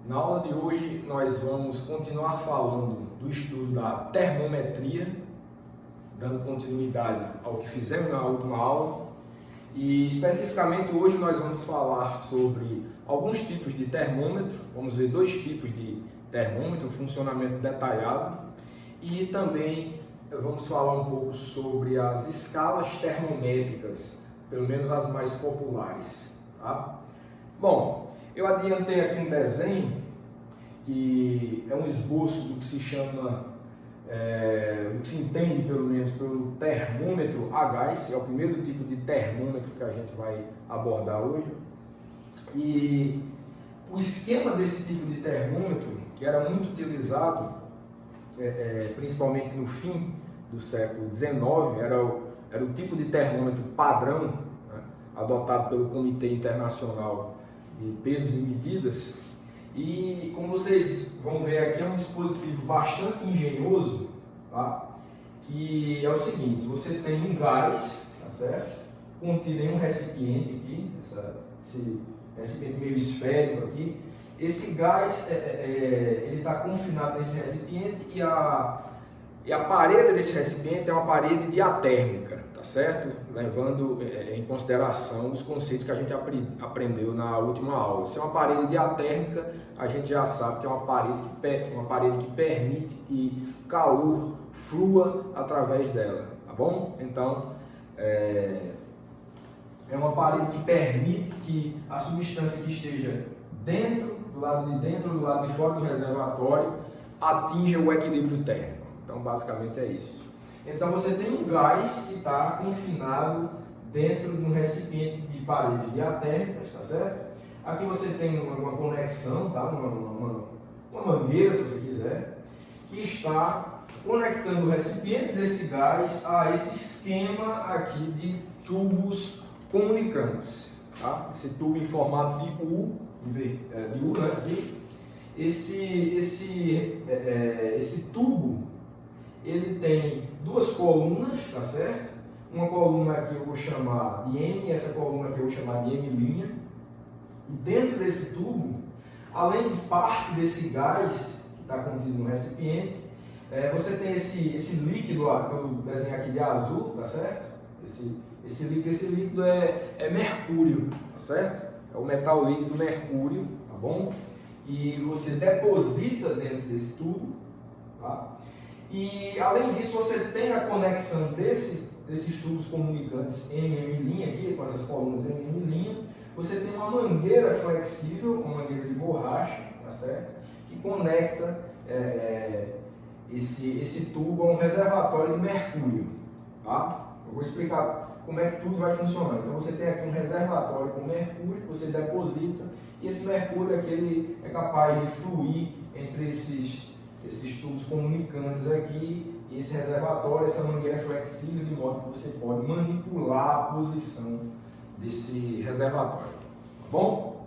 Na aula de hoje nós vamos continuar falando do estudo da termometria, dando continuidade ao que fizemos na última aula. E especificamente hoje nós vamos falar sobre alguns tipos de termômetro, vamos ver dois tipos de termômetro, funcionamento detalhado, e também vamos falar um pouco sobre as escalas termométricas, pelo menos as mais populares, tá? Bom, eu adiantei aqui um desenho que é um esboço do que se chama, do que se entende pelo menos pelo termômetro a gás, é o primeiro tipo de termômetro que a gente vai abordar hoje. E o esquema desse tipo de termômetro, que era muito utilizado, principalmente no fim do século XIX, era o tipo de termômetro padrão, né, adotado pelo Comitê Internacional de Pesos e Medidas. E como vocês vão ver aqui, é um dispositivo bastante engenhoso, tá? Que é o seguinte: você tem um gás, tá certo? Contido em um recipiente aqui, esse recipiente meio esférico aqui. Esse gás ele está confinado nesse recipiente e a parede desse recipiente é uma parede diatérmica, tá certo? Levando em consideração os conceitos que a gente aprendeu na última aula. Se é uma parede diatérmica, a gente já sabe que é uma parede que permite que o calor flua através dela, tá bom? Então, é uma parede que permite que a substância que esteja do lado de dentro, do lado de fora do reservatório, atinja o equilíbrio térmico. Então, basicamente é isso. Então, você tem um gás que está confinado dentro de um recipiente de paredes diatérmicas, tá certo? Aqui você tem uma conexão, tá? Uma mangueira, se você quiser, que está conectando o recipiente desse gás a esse esquema aqui de tubos comunicantes, tá? Esse tubo em formato de U, né? Aqui. Esse tubo, ele tem duas colunas, tá certo? Uma coluna aqui eu vou chamar de M, essa coluna aqui eu vou chamar de M'. E dentro desse tubo, além de parte desse gás que está contido no recipiente, você tem esse líquido, que eu desenho aqui de azul, tá certo? Esse líquido é mercúrio, tá certo? É o metal líquido mercúrio, tá bom? Que você deposita dentro desse tubo, tá? E além disso, você tem a conexão desses tubos comunicantes M' aqui, com essas colunas M'. Você tem uma mangueira flexível, uma mangueira de borracha, tá certo? Que conecta esse tubo a um reservatório de mercúrio, tá? Eu vou explicar como é que tudo vai funcionar. Então você tem aqui um reservatório com mercúrio, você deposita, e esse mercúrio aqui, ele é capaz de fluir entre esses tubos comunicantes aqui e esse reservatório, essa mangueira é flexível, de modo que você pode manipular a posição desse reservatório, tá bom?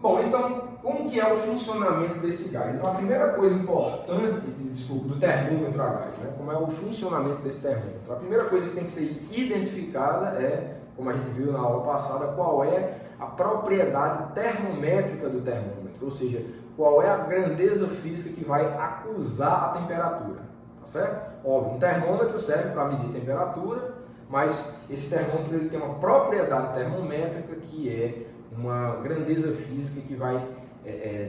Bom, então, como que é o funcionamento desse gás? Então, a primeira coisa importante, do termômetro a gás, né? Como é o funcionamento desse termômetro? A primeira coisa que tem que ser identificada é, como a gente viu na aula passada, qual é a propriedade termométrica do termômetro, ou seja, qual é a grandeza física que vai acusar a temperatura, tá certo? Óbvio, um termômetro serve para medir temperatura, mas esse termômetro ele tem uma propriedade termométrica que é uma grandeza física que vai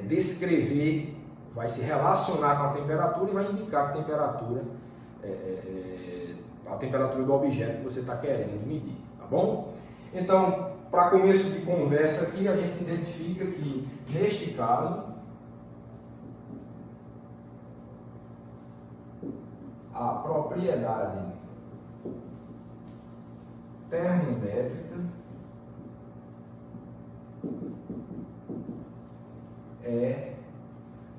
descrever, vai se relacionar com a temperatura e vai indicar a temperatura do objeto que você está querendo medir, tá bom? Então, para começo de conversa aqui, a gente identifica que, neste caso, a propriedade termométrica é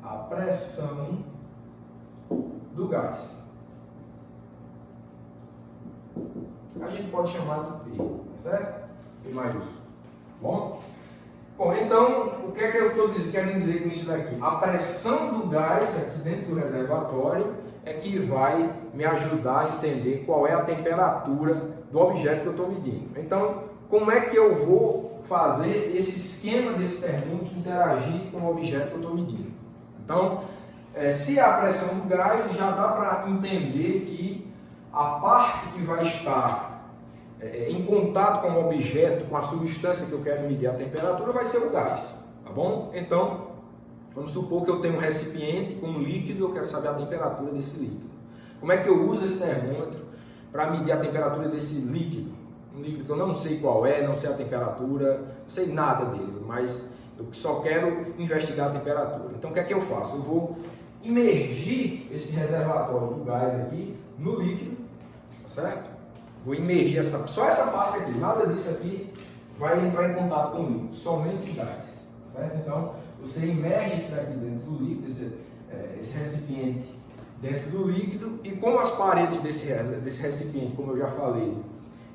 a pressão do gás. A gente pode chamar de P, tá certo? P maiúsculo. Bom, então, o que é que eu estou querendo dizer com isso daqui? A pressão do gás aqui dentro do reservatório é que vai me ajudar a entender qual é a temperatura do objeto que eu estou medindo. Então, como é que eu vou fazer esse esquema desse termômetro interagir com o objeto que eu estou medindo? Então, se a pressão do gás, já dá para entender que a parte que vai estar em contato com o objeto, com a substância que eu quero medir a temperatura, vai ser o gás, tá bom? Então, vamos supor que eu tenho um recipiente com um líquido e eu quero saber a temperatura desse líquido. Como é que eu uso esse termômetro para medir a temperatura desse líquido? Um líquido que eu não sei qual é, não sei a temperatura, não sei nada dele, mas eu só quero investigar a temperatura. Então, o que é que eu faço? Eu vou imergir esse reservatório do gás aqui no líquido, tá certo? Vou imergir só essa parte aqui, nada disso aqui vai entrar em contato com o líquido, somente o gás, tá certo? Então, você imerge isso daqui dentro do líquido, esse recipiente dentro do líquido, e como as paredes desse recipiente, como eu já falei,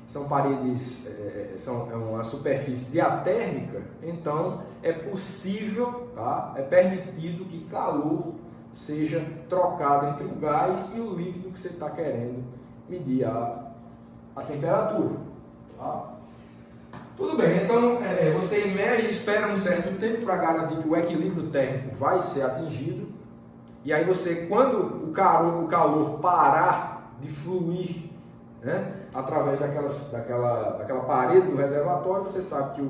são paredes, é uma superfície diatérmica, então é possível, tá? É permitido que calor seja trocado entre o gás e o líquido que você está querendo medir a temperatura. Tá? Tudo bem, então você imerge, espera um certo tempo para garantir que o equilíbrio térmico vai ser atingido, e aí você, quando o calor parar de fluir, né, através daquela parede do reservatório, você sabe que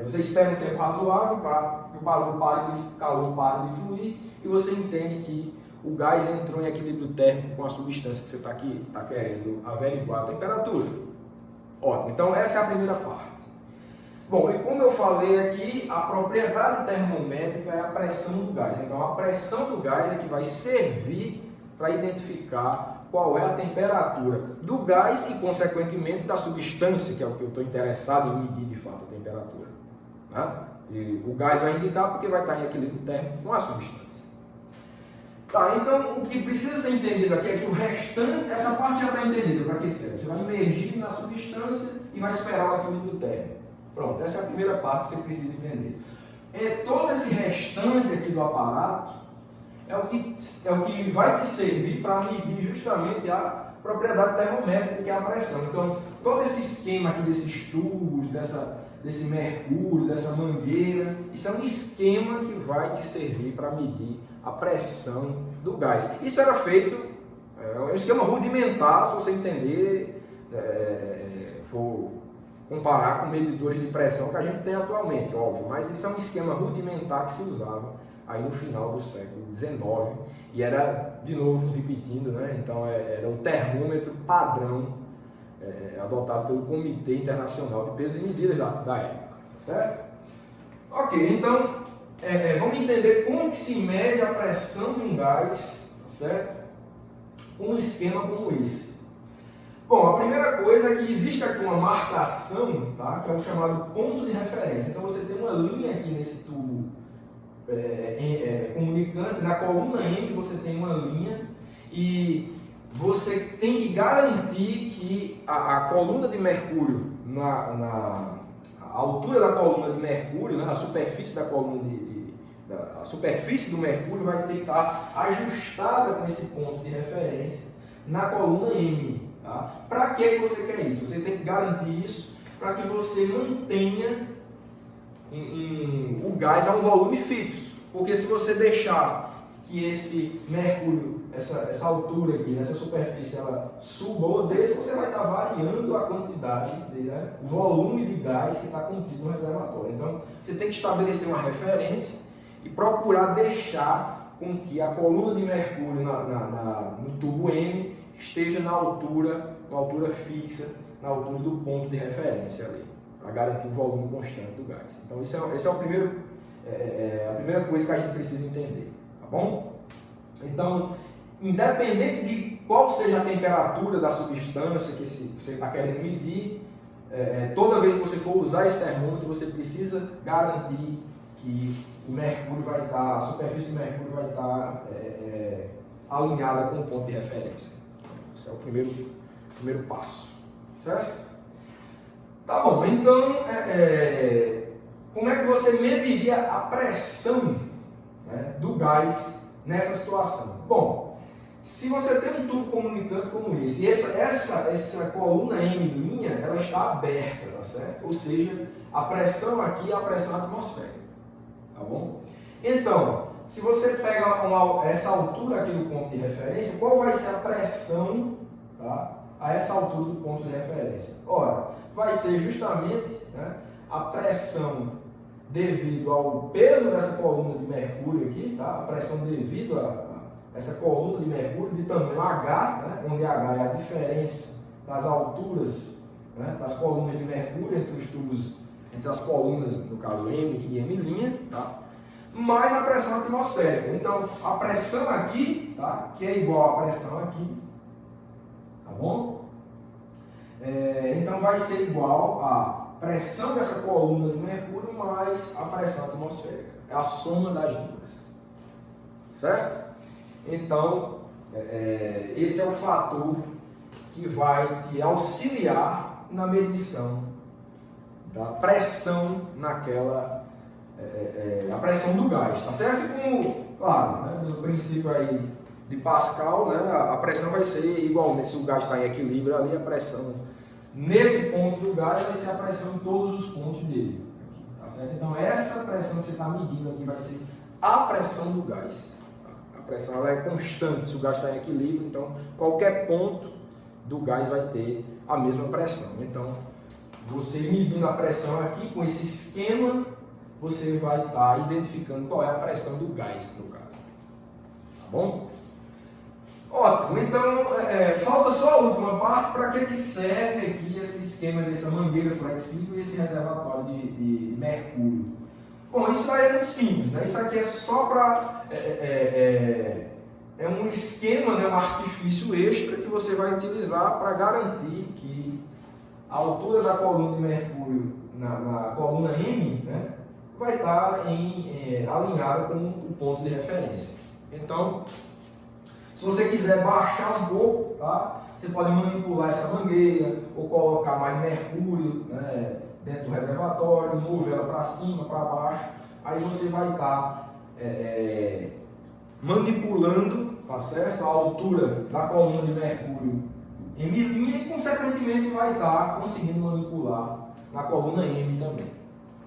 você espera um tempo razoável para que o calor pare de fluir, e você entende que o gás entrou em equilíbrio térmico com a substância que você está querendo averiguar a temperatura. Ótimo, então essa é a primeira parte. Bom, e como eu falei aqui, a propriedade termométrica é a pressão do gás. Então a pressão do gás é que vai servir para identificar qual é a temperatura do gás e, consequentemente, da substância, que é o que eu estou interessado em medir de fato a temperatura. Né? E o gás vai indicar porque vai estar em equilíbrio térmico com a substância. Tá, então o que precisa ser entendido aqui é que o restante, essa parte já está entendida para que serve. Você vai imergir na substância e vai esperar o equilíbrio térmico. Pronto, essa é a primeira parte que você precisa entender. Todo esse restante aqui do aparato é o que vai te servir para medir justamente a propriedade termométrica, que é a pressão. Então, todo esse esquema aqui desses tubos, desse mercúrio, dessa mangueira, isso é um esquema que vai te servir para medir a pressão do gás. Isso era feito, é um esquema rudimentar, se você entender, for comparar com medidores de pressão que a gente tem atualmente, óbvio, mas isso é um esquema rudimentar que se usava aí no final do século XIX, e era, de novo, repetindo, né? Então era o termômetro padrão adotado pelo Comitê Internacional de Pesos e Medidas da época, certo? Ok, então vamos entender como que se mede a pressão de um gás, certo? Com um esquema como esse. Bom, a primeira coisa é que existe aqui uma marcação, tá? Que é o chamado ponto de referência. Então você tem uma linha aqui nesse tubo comunicante, na coluna M você tem uma linha, e você tem que garantir que a coluna de mercúrio, na altura da coluna de mercúrio, né, na superfície da coluna a superfície do mercúrio vai ter que estar ajustada com esse ponto de referência na coluna M. Tá? Para que você quer isso? Você tem que garantir isso para que você mantenha o gás a um volume fixo. Porque se você deixar que esse mercúrio, essa altura aqui, nessa superfície, ela suba ou desça, você vai estar variando a quantidade, né, o volume de gás que está contido no reservatório. Então, você tem que estabelecer uma referência e procurar deixar com que a coluna de mercúrio no tubo M esteja na altura fixa, na altura do ponto de referência ali, para garantir o volume constante do gás. Então, esse é a primeira coisa que a gente precisa entender, tá bom? Então, independente de qual seja a temperatura da substância que você está querendo medir, toda vez que você for usar esse termômetro, você precisa garantir que o mercúrio vai estar, a superfície do mercúrio vai estar alinhada com o ponto de referência. Esse é o primeiro passo, certo? Tá bom, então, como é que você mediria a pressão, né, do gás nessa situação? Bom, se você tem um tubo comunicante como esse, e essa coluna M', ela está aberta, tá certo? Ou seja, a pressão aqui é a pressão atmosférica, tá bom? Então, se você pega essa altura aqui do ponto de referência, qual vai ser a pressão, tá, a essa altura do ponto de referência? Ora, vai ser justamente, né, a pressão devido ao peso dessa coluna de mercúrio aqui, tá? A pressão devido a essa coluna de mercúrio de tamanho H, né? Onde H é a diferença das alturas, né, das colunas de mercúrio entre os tubos, entre as colunas, no caso M e M', tá? Mais a pressão atmosférica. Então, a pressão aqui, tá, que é igual à pressão aqui, tá bom? Então, vai ser igual a pressão dessa coluna de mercúrio mais a pressão atmosférica. É a soma das duas. Certo? Então, esse é o fator que vai te auxiliar na medição da pressão naquela... a pressão do gás, tá certo? Como, claro, né, no princípio aí de Pascal, né, a pressão vai ser igualmente, se o gás está em equilíbrio ali, a pressão nesse ponto do gás vai ser a pressão em todos os pontos dele, tá certo? Então essa pressão que você está medindo aqui vai ser a pressão do gás. A pressão ela é constante, se o gás está em equilíbrio, então qualquer ponto do gás vai ter a mesma pressão. Então, você medindo a pressão aqui com esse esquema, você vai estar identificando qual é a pressão do gás, no caso. Tá bom? Ótimo. Então, falta só a última parte. Para que serve aqui esse esquema dessa mangueira flexível e esse reservatório de mercúrio? Bom, isso aí é muito simples, né? Isso aqui é só para... é um esquema, né? Um artifício extra que você vai utilizar para garantir que a altura da coluna de mercúrio na coluna M, né, vai estar alinhada com o ponto de referência. Então, se você quiser baixar um pouco, tá, você pode manipular essa mangueira ou colocar mais mercúrio, né, dentro do reservatório, mover ela para cima, para baixo. Aí você vai estar manipulando, tá certo, a altura da coluna de mercúrio em milhinha e, consequentemente, vai estar conseguindo manipular na coluna M também.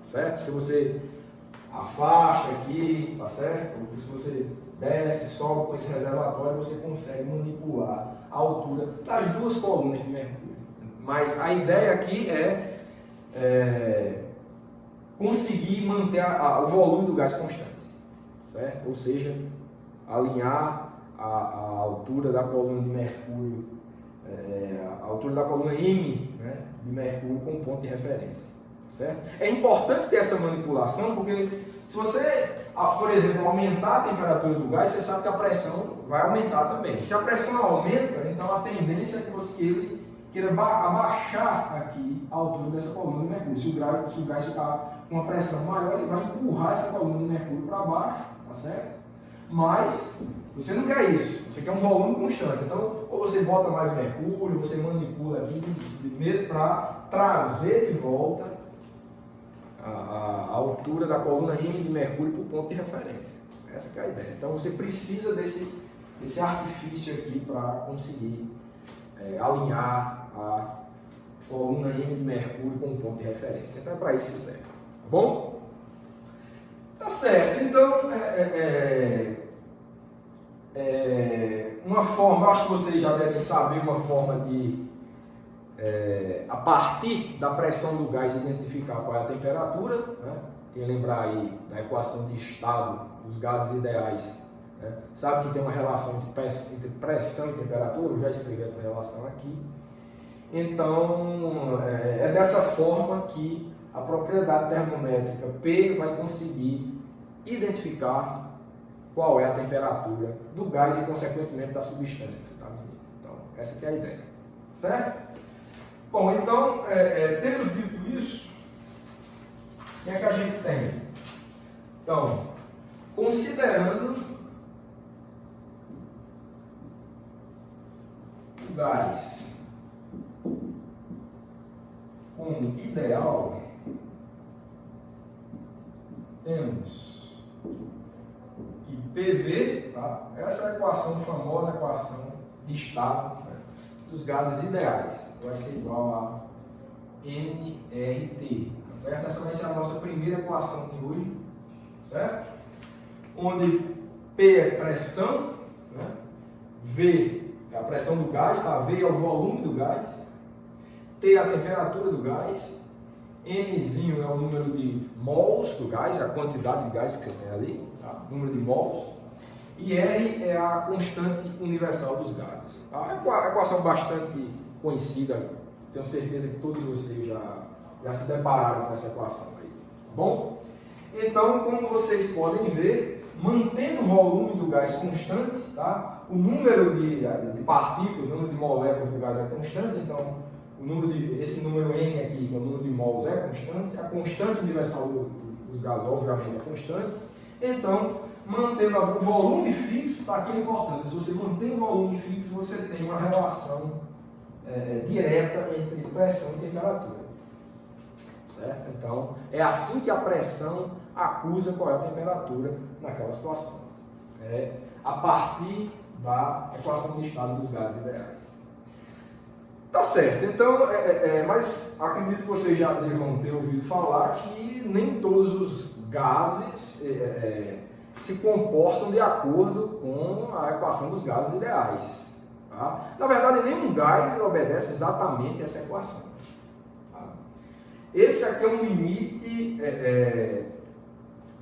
Certo? Se você afasta aqui, tá certo? Ou se você desce, sobe com esse reservatório, você consegue manipular a altura das duas colunas de mercúrio. Mas a ideia aqui é conseguir manter o volume do gás constante, certo? Ou seja, alinhar a altura da coluna de mercúrio, a altura da coluna M, né, de mercúrio com o ponto de referência. Certo? É importante ter essa manipulação, porque se você, por exemplo, aumentar a temperatura do gás, você sabe que a pressão vai aumentar também. Se a pressão aumenta, então a tendência é que ele queira abaixar aqui a altura dessa coluna de mercúrio. Se o gás ficar com uma pressão maior, ele vai empurrar essa coluna de mercúrio para baixo, tá certo? Mas você não quer isso, você quer um volume constante. Então, ou você bota mais mercúrio, você manipula aqui primeiro para trazer de volta a altura da coluna M de mercúrio para o ponto de referência. Essa que é a ideia. Então você precisa desse artifício aqui para conseguir alinhar a coluna M de mercúrio com o ponto de referência. Então é para isso que serve. Tá bom? Tá certo. Então, uma forma, acho que vocês já devem saber uma forma de a partir da pressão do gás identificar qual é a temperatura, né? Quem lembrar aí da equação de estado dos gases ideais, né? Sabe que tem uma relação entre pressão e temperatura, eu já escrevi essa relação aqui. Então, é dessa forma que a propriedade termométrica P vai conseguir identificar qual é a temperatura do gás e, consequentemente, da substância que você está medindo. Então, essa que é a ideia. Certo? Bom, então, tendo dito isso, o que é que a gente tem? Então, considerando o gás como ideal, temos que PV, tá? Essa é a equação, famosa equação de estado, né, dos gases ideais. Vai ser igual a nRT, tá certo? Essa vai ser a nossa primeira equação de hoje, certo? Onde P é pressão, né? V é a pressão do gás, tá? V é o volume do gás, T é a temperatura do gás, Nzinho é o número de mols do gás, a quantidade de gás que você tem ali, tá? Número de mols, e R é a constante universal dos gases. Tá? É uma equação bastante conhecida, tenho certeza que todos vocês já se depararam com essa equação aí, tá bom? Então, como vocês podem ver, mantendo o volume do gás constante, tá? O número de partículas, o número de moléculas do gás é constante, então esse número N aqui, que é o número de mols, é constante, a constante universal dos gases, obviamente, é constante. Então, mantendo o volume fixo, está aqui a importância. Se você mantém o volume fixo, você tem uma relação direta entre pressão e temperatura. Certo? Então, é assim que a pressão acusa qual é a temperatura naquela situação. É a partir da equação de estado dos gases ideais. Tá certo, então, mas acredito que vocês já devam ter ouvido falar que nem todos os gases se comportam de acordo com a equação dos gases ideais. Tá? Na verdade, nenhum gás obedece exatamente essa equação. Tá? Esse aqui é um limite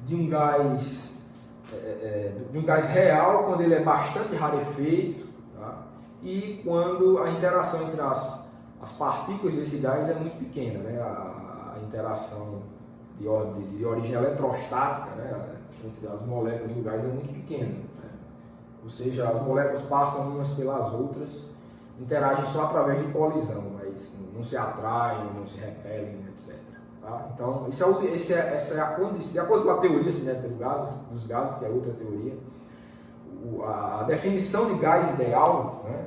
de um gás real, quando ele é bastante rarefeito, tá? E quando a interação entre as partículas desse gás é muito pequena, né? A interação de origem eletrostática, né, entre as moléculas do gás é muito pequena, né? Ou seja, as moléculas passam umas pelas outras, interagem só através de colisão, mas não se atraem, não se repelem, etc. Tá? Então, essa é a condição, de acordo com a teoria cinética dos gases, que é outra teoria, a definição de gás ideal, né,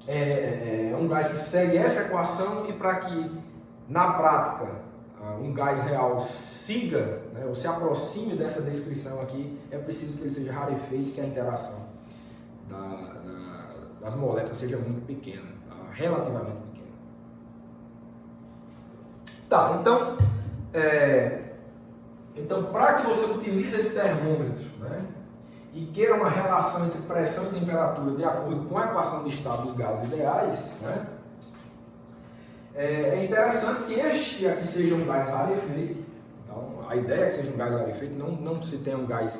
é um gás que segue essa equação, e para que na prática um gás real siga, né, ou se aproxime dessa descrição aqui, é preciso que ele seja rarefeito, que a interação das moléculas seja muito pequena, tá? Relativamente pequena. Tá, então para que você utilize esse termômetro, né, e queira uma relação entre pressão e temperatura de acordo com a equação de estado dos gases ideais, né, é interessante que este aqui seja um gás rarefeito. Então, a ideia é que seja um gás rarefeito, não se tenha um gás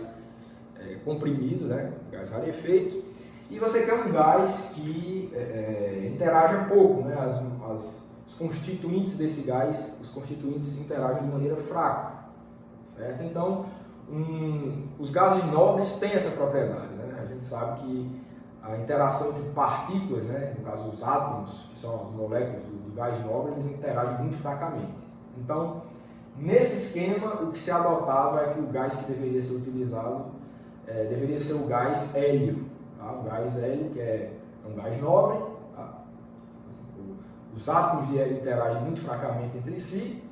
comprimido, né, um gás rarefeito, e você quer um gás que interaja pouco, né, os constituintes desse gás, os constituintes interagem de maneira fraca, certo? Então, os gases nobres têm essa propriedade, né? A gente sabe que a interação entre partículas, né, no caso os átomos, que são as moléculas do gás nobre, eles interagem muito fracamente. Então, nesse esquema, o que se adotava é que o gás que deveria ser utilizado deveria ser o gás hélio, tá? O gás hélio, que é um gás nobre, tá? Os átomos de hélio interagem muito fracamente entre si,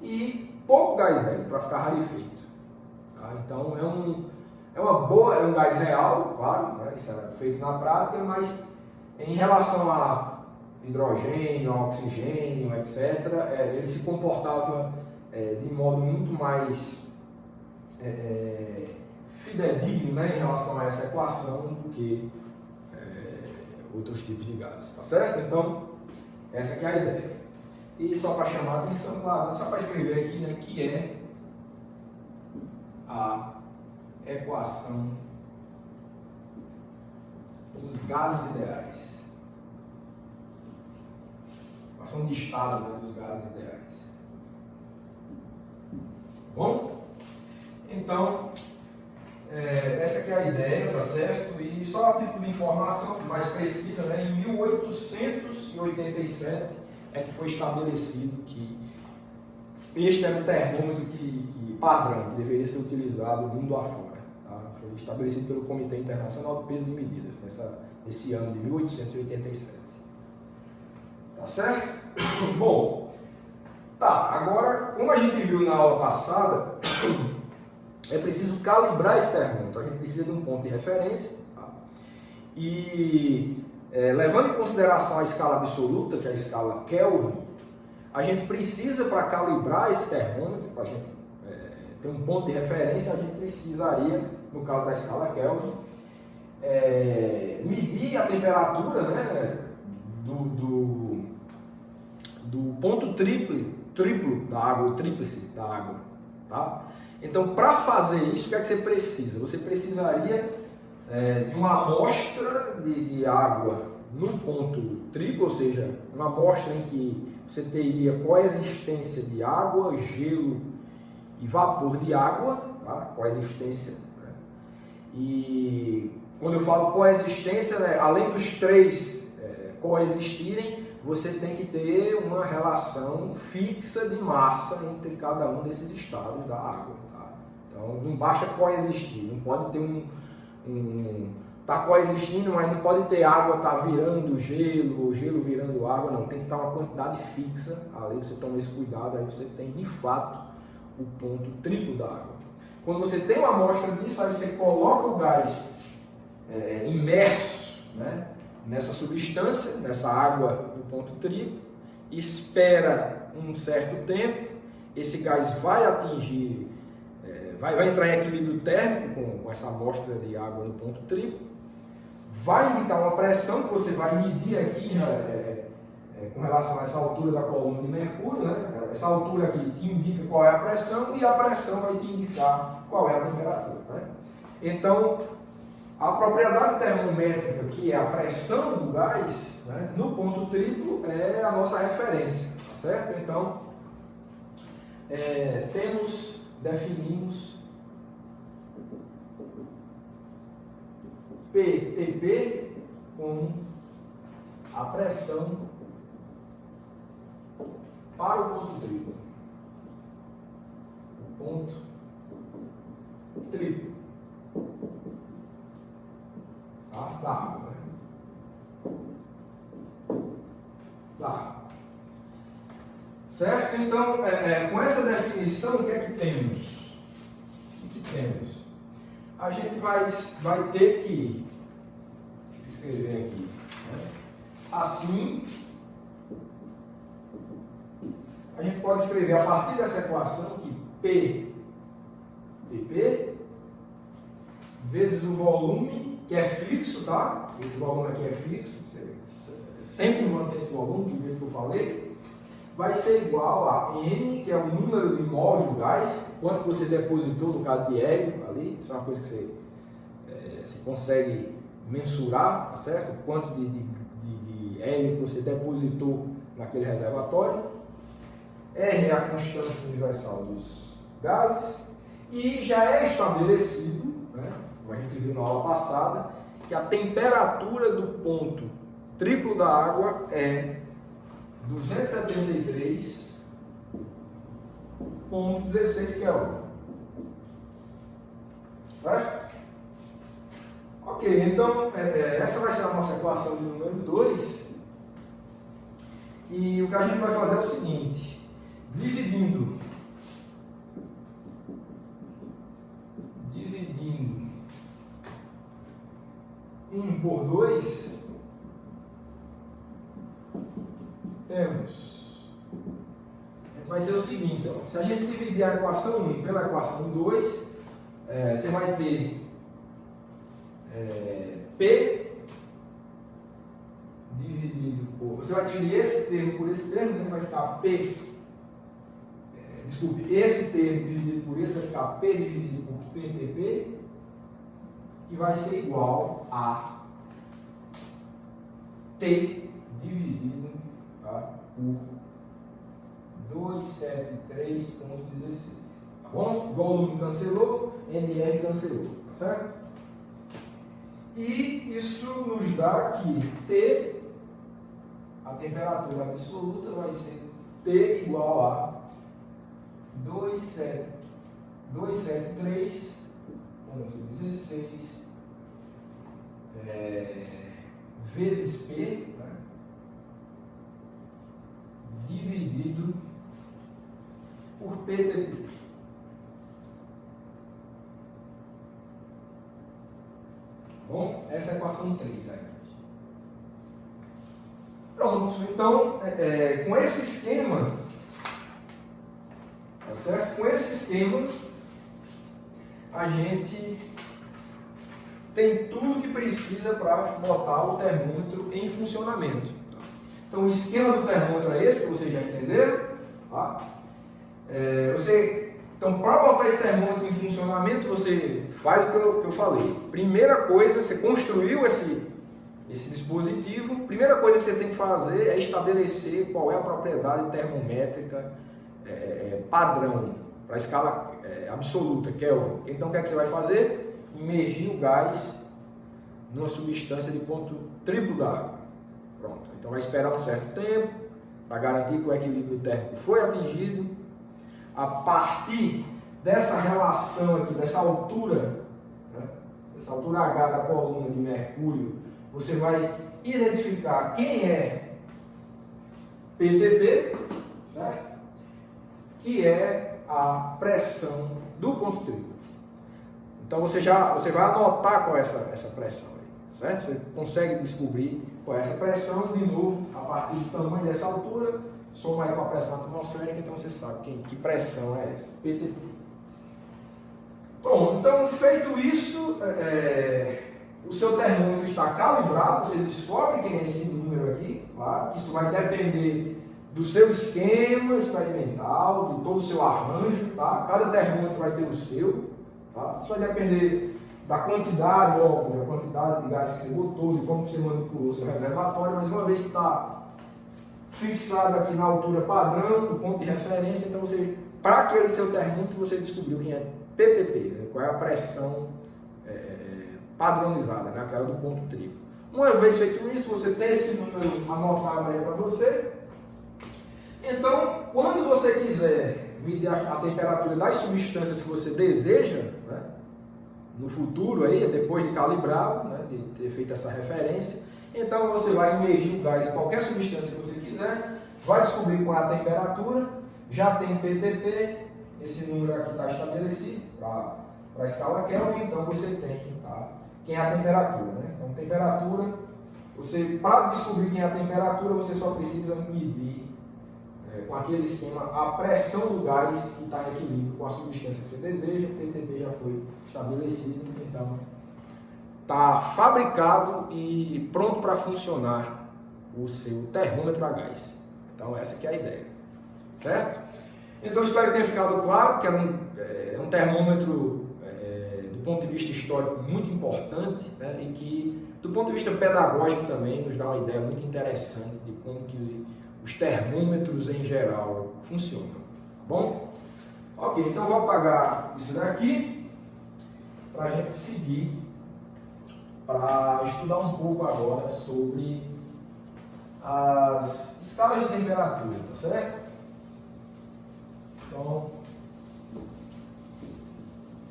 e pouco gás hélio para ficar rarefeito. Tá? Então, é um gás real, claro, né? Isso é feito na prática, mas em relação a hidrogênio, a oxigênio, etc., ele se comportava de modo muito mais fidedigno, né, em relação a essa equação do que outros tipos de gases, tá certo? Então, essa que é a ideia. E só para chamar a atenção, claro, só para escrever aqui, né, que é a equação dos gases ideais. Equação de estado, né, dos gases ideais. Bom? Então, essa que é a ideia, tá certo? E só a título de informação mais precisa, né, em 1887 é que foi estabelecido que este era o termômetro padrão que deveria ser utilizado mundo afora. Tá? Foi estabelecido pelo Comitê Internacional de Pesos e Medidas nesse ano de 1887. Tá certo? Bom, tá, agora, como a gente viu na aula passada, é preciso calibrar esse termômetro. A gente precisa de um ponto de referência, tá? E levando em consideração a escala absoluta, que é a escala Kelvin, a gente precisa, para calibrar esse termômetro, para a gente ter um ponto de referência, a gente precisaria, no caso da escala Kelvin, medir a temperatura, né, do ponto triplo da água, o tríplice da água, tá? Então, para fazer isso, o que é que você precisa? Você precisaria de uma amostra de água no ponto triplo, ou seja, uma amostra em que você teria coexistência de água, gelo e vapor de água, tá? Coexistência, né? E quando eu falo coexistência, né, além dos três coexistirem, você tem que ter uma relação fixa de massa entre cada um desses estados da água, tá? Então não basta coexistir, não pode ter tá coexistindo, mas não pode ter água tá virando gelo ou gelo virando água, não, tem que estar uma quantidade fixa. Ali você toma esse cuidado, aí você tem de fato o ponto triplo da água. Quando você tem uma amostra disso, aí você coloca o gás imerso, né, nessa substância, nessa água do ponto triplo, espera um certo tempo, esse gás vai atingir, vai entrar em equilíbrio térmico com essa amostra de água no ponto triplo, vai indicar uma pressão que você vai medir aqui com relação a essa altura da coluna de mercúrio, né? Essa altura aqui te indica qual é a pressão e a pressão vai te indicar qual é a temperatura, né? Então, a propriedade termométrica, que é a pressão do gás, né, no ponto triplo, é a nossa referência, tá certo? Então, definimos PTP como a pressão para o ponto triplo. O ponto triplo. Tá? Da água. Né? Da água. Certo? Então, com essa definição, o que é que temos? O que temos? A gente vai ter que escrever aqui, né? Assim, a gente pode escrever a partir dessa equação que PTP vezes o volume, que é fixo, tá? Esse volume aqui é fixo, você sempre mantém esse volume, do jeito que eu falei, vai ser igual a N, que é o número de mols do gás, quanto que você depositou no caso de hélio ali, isso é uma coisa que você consegue mensurar, tá certo? Quanto de hélio que você depositou naquele reservatório. R é a constante universal dos gases, e já é estabelecido, né, como a gente viu na aula passada, que a temperatura do ponto triplo da água é 273,16 Kelvin. Certo? Ok, então essa vai ser a nossa equação de número 2. E o que a gente vai fazer é o seguinte: dividindo 1 por 2, temos. A gente vai ter o seguinte, ó, se a gente dividir a equação 1 pela equação 2, você vai ter P dividido por... Você vai dividir esse termo por esse termo, né? Vai ficar P... Desculpe, esse termo dividido por esse vai ficar P dividido por PTP, que vai ser igual a T dividido, tá, por 273,16. Tá bom? Volume cancelou, NR cancelou, tá certo? E isso nos dá que T, a temperatura absoluta, vai ser T igual a 273,16 vezes P, né, dividido por PTP. Essa é a equação 3 da gente. Pronto, então, com esse esquema, tá certo? Com esse esquema, a gente tem tudo que precisa para botar o termômetro em funcionamento. Então, o esquema do termômetro é esse, que vocês já entenderam. Tá? Então, para botar esse termômetro em funcionamento, você faz o que eu falei. Primeira coisa, você construiu esse dispositivo. Primeira coisa que você tem que fazer é estabelecer qual é a propriedade termométrica padrão, para a escala absoluta, Kelvin. Então, o que é que você vai fazer? Imergir o gás numa substância de ponto triplo da água. Pronto. Então, vai esperar um certo tempo para garantir que o equilíbrio térmico foi atingido. A partir dessa relação aqui, dessa altura, né, dessa altura H da coluna de mercúrio, você vai identificar quem é PTP, certo? Que é a pressão do ponto triplo. Então você vai anotar qual é essa pressão aí, certo? Você consegue descobrir qual é essa pressão, de novo, a partir do tamanho dessa altura, soma aí com a pressão atmosférica, então você sabe que pressão é essa, PTP. Bom, então feito isso, o seu termômetro está calibrado, você descobre quem é esse número aqui, claro, que isso vai depender do seu esquema experimental, de todo o seu arranjo, tá? Cada termômetro vai ter o seu, tá? Isso vai depender da quantidade, óbvio, da quantidade de gás que você botou, de como você manipulou o seu reservatório, mas uma vez que está fixado aqui na altura padrão, no ponto de referência, então você, para aquele seu termômetro, você descobriu quem é PTP, né? Qual é a pressão padronizada, né? Aquela do ponto triplo. Uma vez feito isso, você tem esse número anotado aí para você. Então, quando você quiser medir a temperatura das substâncias que você deseja, né, no futuro, aí, depois de calibrado, né, de ter feito essa referência, então você vai imergir o gás em qualquer substância que você quiser, vai descobrir qual é a temperatura, já tem PTP, esse número aqui está estabelecido para a escala Kelvin, então você tem, tá, quem é a temperatura. Né? Então, temperatura, para descobrir quem é a temperatura, você só precisa medir com aquele esquema a pressão do gás que está em equilíbrio com a substância que você deseja. O TTP já foi estabelecido, então está fabricado e pronto para funcionar o seu termômetro a gás. Então essa que é a ideia, certo? Então espero que tenha ficado claro que é um termômetro do ponto de vista histórico muito importante, né, e que do ponto de vista pedagógico também nos dá uma ideia muito interessante de como que os termômetros em geral funcionam, tá bom? Ok, então vou apagar isso daqui para a gente seguir para estudar um pouco agora sobre as escalas de temperatura, tá certo? Então,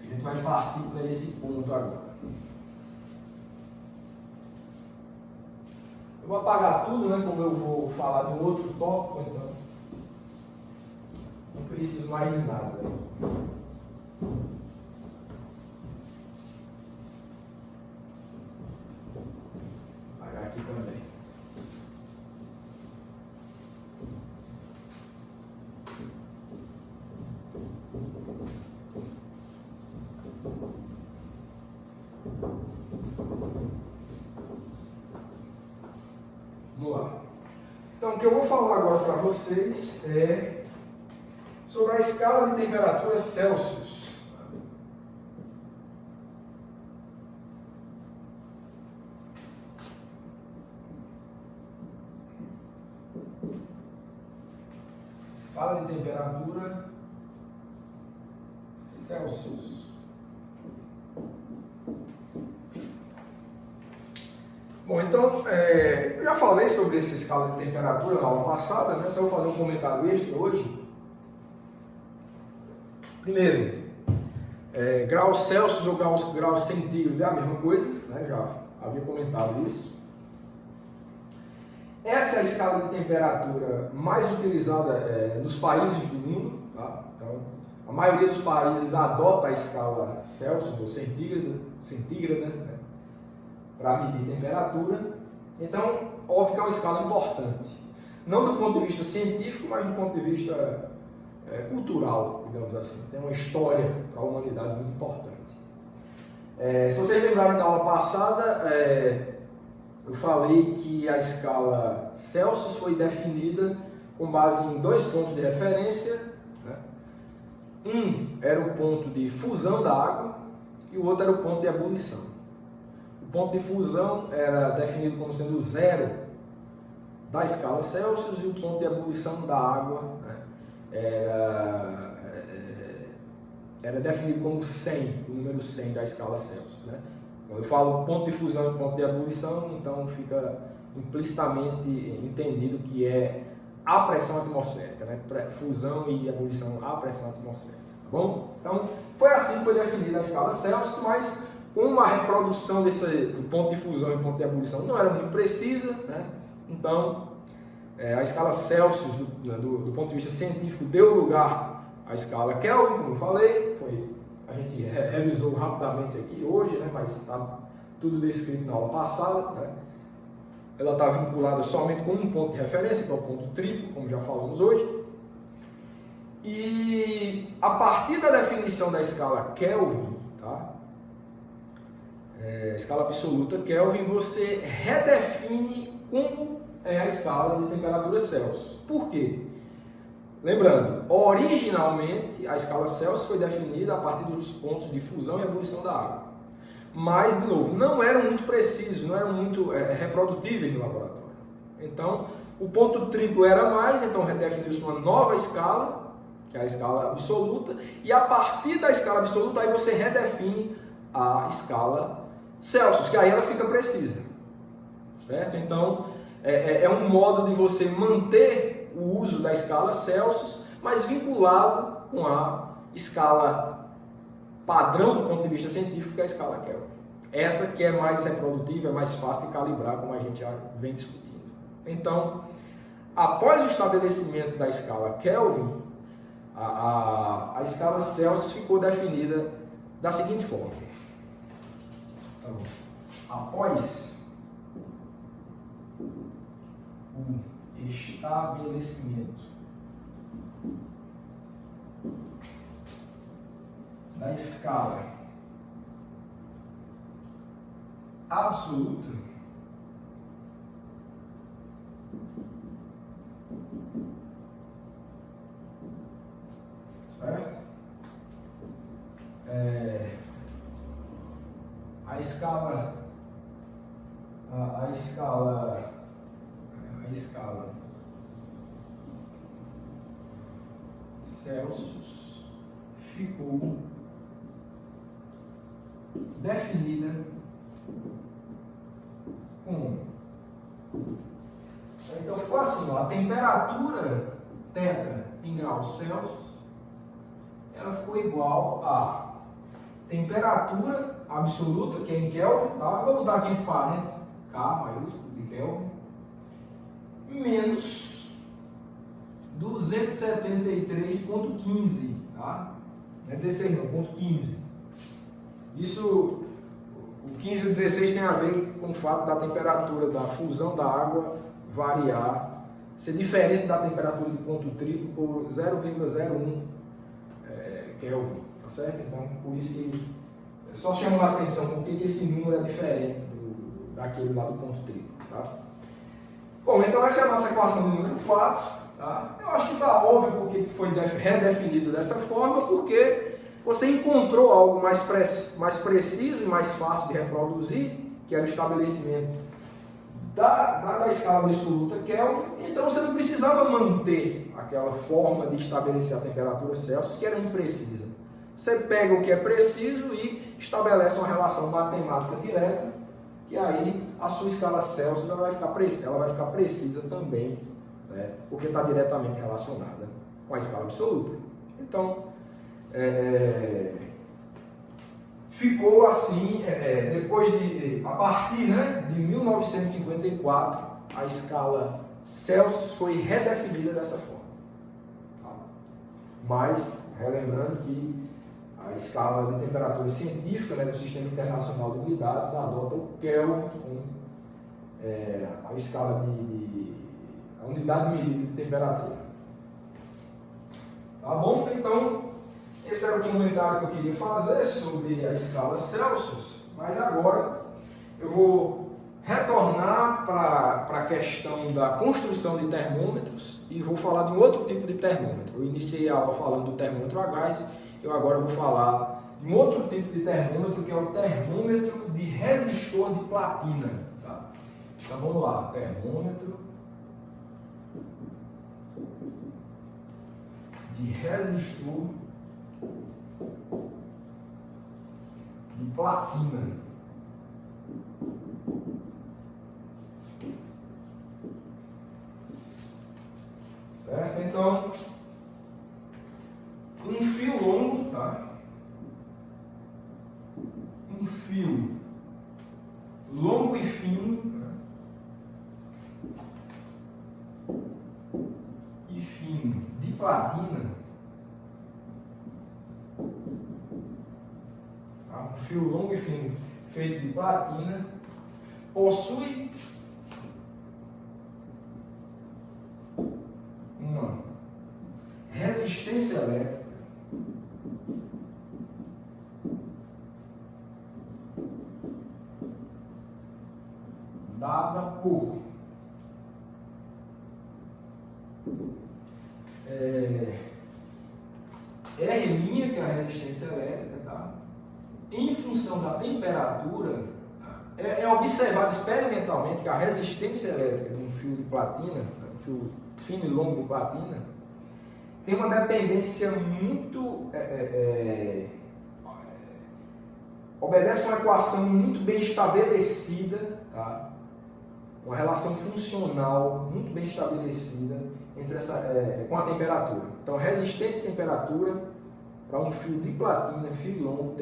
a gente vai partir para esse ponto agora. Eu vou apagar tudo, né? Como eu vou falar de um outro tópico, então não preciso mais de nada. Né? Apagar aqui também. Vamos lá. Então, o que eu vou falar agora para vocês é sobre a escala de temperatura Celsius. Escala de temperatura Celsius. Bom, então, eu já falei sobre essa escala de temperatura na aula passada, né? Só vou fazer um comentário extra hoje. Primeiro, graus Celsius ou graus centígrados é a mesma coisa, né? Já havia comentado isso. Essa é a escala de temperatura mais utilizada nos países do mundo, tá? Então, a maioria dos países adota a escala Celsius ou centígrada, né? para medir temperatura. Então, óbvio que é uma escala importante. Não do ponto de vista científico, mas do ponto de vista cultural, digamos assim. Tem uma história para a humanidade muito importante. Se vocês lembrarem da aula passada, eu falei que a escala Celsius foi definida com base em 2 pontos de referência, né? Um era o ponto de fusão da água e o outro era o ponto de ebulição. O ponto de fusão era definido como sendo o 0 da escala Celsius e o ponto de ebulição da água, né, era definido como 100, o número 100 da escala Celsius, né? Quando eu falo ponto de fusão e ponto de ebulição, então fica implicitamente entendido que é a pressão atmosférica, né? Fusão e ebulição à pressão atmosférica, tá bom? Então, foi assim que foi definida a escala Celsius, mas como a reprodução do ponto de fusão e ponto de ebulição não era muito precisa, né? Então, a escala Celsius, do ponto de vista científico, deu lugar à escala Kelvin, como eu falei, a gente revisou rapidamente aqui hoje, né? Mas está tudo descrito na aula passada, né? Ela está vinculada somente com um ponto de referência, que é o ponto triplo, como já falamos hoje. E a partir da definição da escala Kelvin, tá? Escala absoluta Kelvin, você redefine como é a escala de temperatura Celsius. Por quê? Lembrando, originalmente a escala Celsius foi definida a partir dos pontos de fusão e ebulição da água. Mas, de novo, não eram muito precisos, não eram muito reprodutíveis no laboratório. Então, o ponto triplo era mais, então redefiniu-se uma nova escala, que é a escala absoluta, e a partir da escala absoluta aí você redefine a escala Celsius, que aí ela fica precisa. Certo? Então, é um modo de você manter o uso da escala Celsius, mas vinculado com a escala padrão do ponto de vista científico, que é a escala Kelvin. Essa que é mais reprodutível, é mais fácil de calibrar, como a gente já vem discutindo. Então, após o estabelecimento da escala Kelvin, a escala Celsius ficou definida da seguinte forma. Então, após o estabelecimento da escala absoluta, certo? A escala Celsius ficou definida com... Então ficou assim, ó, a temperatura θ em graus Celsius, ela ficou igual a temperatura absoluta, que é em Kelvin, tá? Eu vou botar aqui entre parênteses, K maiúsculo de Kelvin, menos 273,15, tá? Não é 16 não, ponto 15. Isso, o 15 e o 16 tem a ver com o fato da temperatura da fusão da água variar, ser diferente da temperatura do ponto triplo por 0,01 Kelvin, tá certo? Então, por isso que só chamando a atenção porque esse número é diferente daquele lá do ponto triplo, tá? Bom, então essa é a nossa equação do número 4, tá? Eu acho que está óbvio porque foi redefinido dessa forma, porque você encontrou algo mais preciso e mais fácil de reproduzir, que era o estabelecimento da escala absoluta Kelvin, então você não precisava manter aquela forma de estabelecer a temperatura Celsius, que era imprecisa. Você pega o que é preciso e estabelece uma relação matemática direta, que aí a sua escala Celsius ela vai ficar precisa também, né, porque está diretamente relacionada com a escala absoluta. Então, ficou assim, a partir, né, de 1954, a escala Celsius foi redefinida dessa forma. Tá? Mas, relembrando que a escala de temperatura científica, né, do Sistema Internacional de Unidades, adota o Kelvin como a escala a unidade de medida de temperatura. Tá bom? Então, esse era o comentário que eu queria fazer sobre a escala Celsius, mas agora eu vou retornar para a questão da construção de termômetros e vou falar de um outro tipo de termômetro. Eu iniciei a aula falando do termômetro a gás, eu agora vou falar de um outro tipo de termômetro, que é o termômetro de resistor de platina. Tá? Então vamos lá, termômetro de resistor de platina. Certo? Então, um fio longo, tá? Um fio longo e fino, né? E fino de platina. Tá? Um fio longo e fino feito de platina possui uma resistência elétrica dada por R', que é a resistência elétrica, tá? Em função da temperatura, é observado experimentalmente que a resistência elétrica de um fio de platina, um fio fino e longo de platina, tem uma dependência muito... obedece a uma equação muito bem estabelecida, tá? Uma relação funcional muito bem estabelecida entre com a temperatura. Então, resistência e temperatura para um fio de platina, fio longo,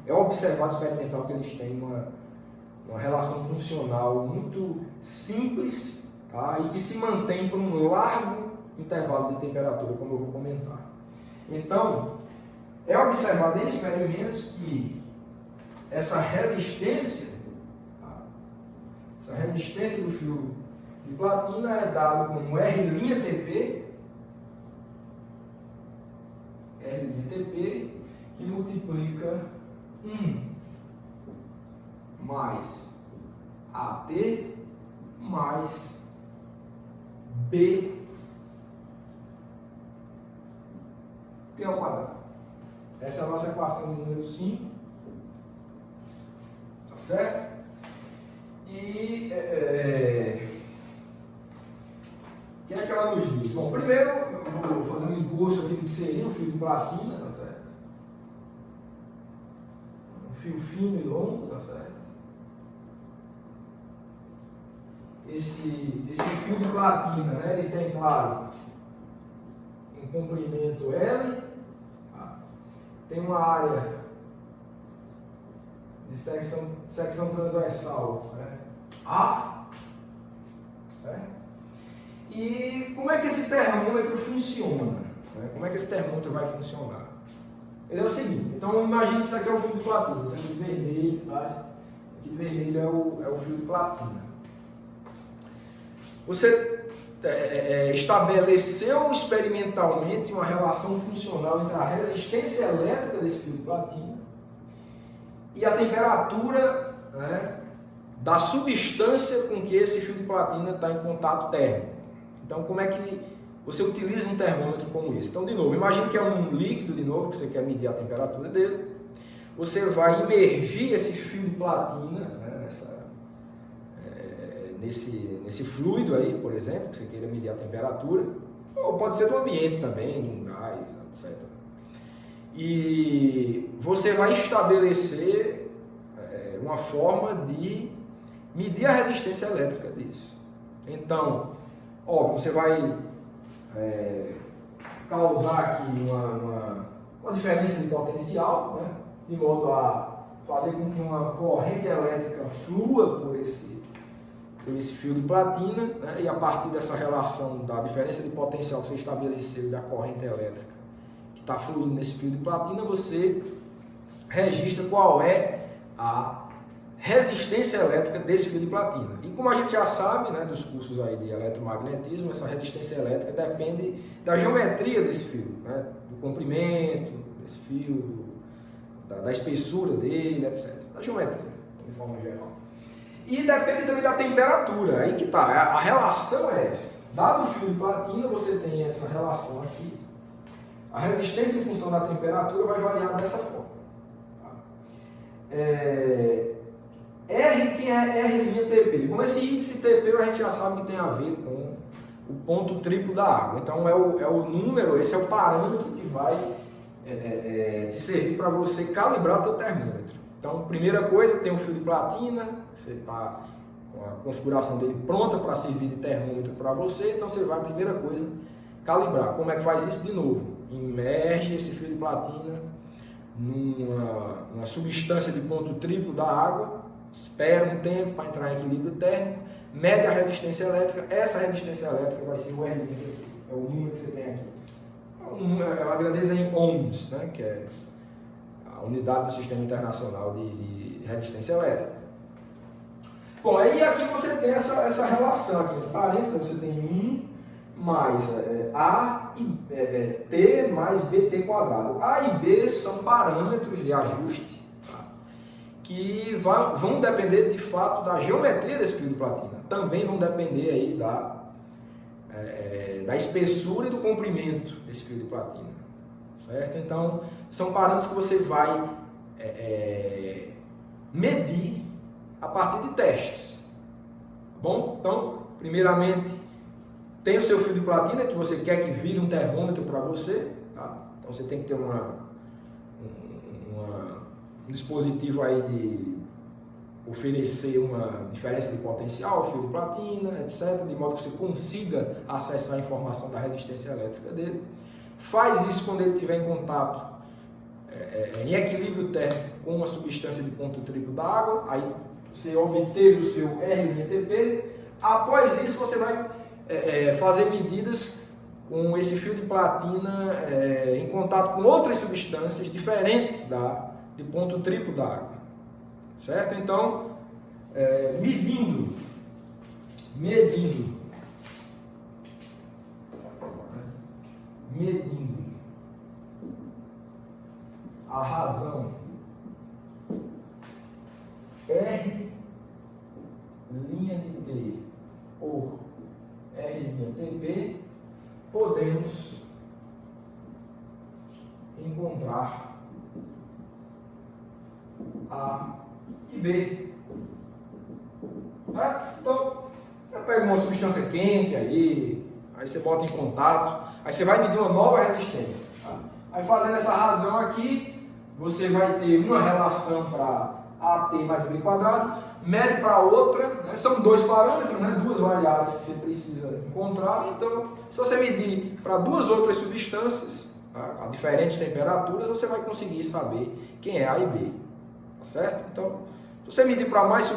é observado experimental que eles têm uma relação funcional muito simples, tá? E que se mantém por um largo intervalo de temperatura, como eu vou comentar. Então, é observado em experimentos que essa resistência do fio de platina é dada como R'TP, que multiplica 1 mais AT mais B T ao quadrado. Essa é a nossa equação número 5. Tá certo? E o que é que ela nos diz? Bom, primeiro eu vou fazer um esboço aqui do que seria o fio de platina, tá certo? Um fio fino e longo, tá certo? Esse fio de platina, né, ele tem, claro, um comprimento L, tá? Tem uma área de secção transversal, né, A, certo? E como é que esse termômetro funciona? Né? Como é que esse termômetro vai funcionar? Ele é o seguinte, então imagine que isso aqui é o fio de platina, isso aqui de vermelho, tá? Isso aqui de vermelho é o fio de platina. Você estabeleceu experimentalmente uma relação funcional entre a resistência elétrica desse fio de platina e a temperatura, né, da substância com que esse fio de platina está em contato térmico. Então, como é que você utiliza um termômetro como esse? Então, de novo, imagine que é um líquido, de novo, que você quer medir a temperatura dele. Você vai imergir esse fio de platina, né, nesse fluido aí, por exemplo, que você queira medir a temperatura, ou pode ser do ambiente também, de um gás, etc. E você vai estabelecer uma forma de medir a resistência elétrica disso. Então, óbvio, você vai causar aqui uma diferença de potencial, né, de modo a fazer com que uma corrente elétrica flua por esse fio de platina, né, e a partir dessa relação da diferença de potencial que você estabeleceu e da corrente elétrica que está fluindo nesse fio de platina, você registra qual é a resistência elétrica desse fio de platina. E como a gente já sabe, né, dos cursos aí de eletromagnetismo, essa resistência elétrica depende da geometria desse fio, né, do comprimento desse fio, da espessura dele, etc. Da geometria, de forma geral. E depende também da temperatura, aí que tá, a relação é essa. Dado o fio de platina, você tem essa relação aqui. A resistência em função da temperatura vai variar dessa forma. Tá? R, que é R''TP. Como esse índice TP a gente já sabe que tem a ver com o ponto triplo da água. Então é o número, esse é o parâmetro que vai te servir para você calibrar o teu termômetro. Então, primeira coisa, tem um fio de platina, você está com a configuração dele pronta para servir de termômetro para você, então você vai, primeira coisa, calibrar. Como é que faz isso? De novo, imerge esse fio de platina numa substância de ponto triplo da água, espera um tempo para entrar em equilíbrio térmico, mede a resistência elétrica, essa resistência elétrica vai ser o R', é o número que você tem aqui. É uma grandeza em ohms, né, que é a unidade do Sistema Internacional de Resistência Elétrica. Bom, aí aqui você tem essa relação aqui, entre parênteses, você tem 1 mais A e T mais BT quadrado. A e B são parâmetros de ajuste, tá, que vão depender de fato da geometria desse fio de platina. Também vão depender aí da espessura e do comprimento desse fio de platina. Certo? Então, são parâmetros que você vai medir a partir de testes. Bom? Então, primeiramente, tem o seu fio de platina que você quer que vire um termômetro para você. Tá? Então, você tem que ter um dispositivo aí de oferecer uma diferença de potencial ao fio de platina, etc., de modo que você consiga acessar a informação da resistência elétrica dele. Faz isso quando ele estiver em contato, em equilíbrio térmico com uma substância de ponto triplo da água, aí você obteve o seu R''TP. Após isso, você vai fazer medidas com esse fio de platina em contato com outras substâncias diferentes de ponto triplo da água. Certo? Então, medindo a razão R' de T por R''TP, podemos encontrar A e B. Então, você pega uma substância quente aí você bota em contato, aí você vai medir uma nova resistência. Tá? Aí fazendo essa razão aqui, você vai ter uma relação para AT mais B quadrado, mede para outra, né? São dois parâmetros, né? Duas variáveis que você precisa encontrar. Então, se você medir para duas outras substâncias, tá? A diferentes temperaturas, você vai conseguir saber quem é A e B. Tá certo? Então, se você medir para mais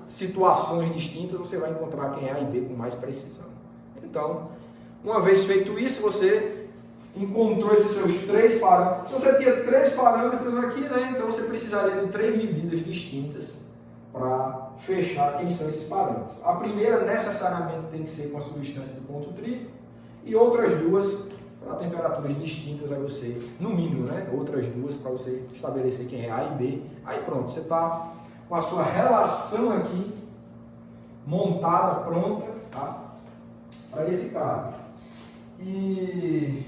situações distintas, você vai encontrar quem é A e B com mais precisão. Então, uma vez feito isso, você encontrou esses seus 3 parâmetros. Se você tinha 3 parâmetros aqui, né, então você precisaria de 3 medidas distintas para fechar quem são esses parâmetros. A primeira necessariamente tem que ser com a substância de ponto triplo e outras duas para temperaturas distintas, aí você, no mínimo, né, outras duas para você estabelecer quem é A e B. Aí pronto, você está com a sua relação aqui montada, pronta, tá, para esse caso. E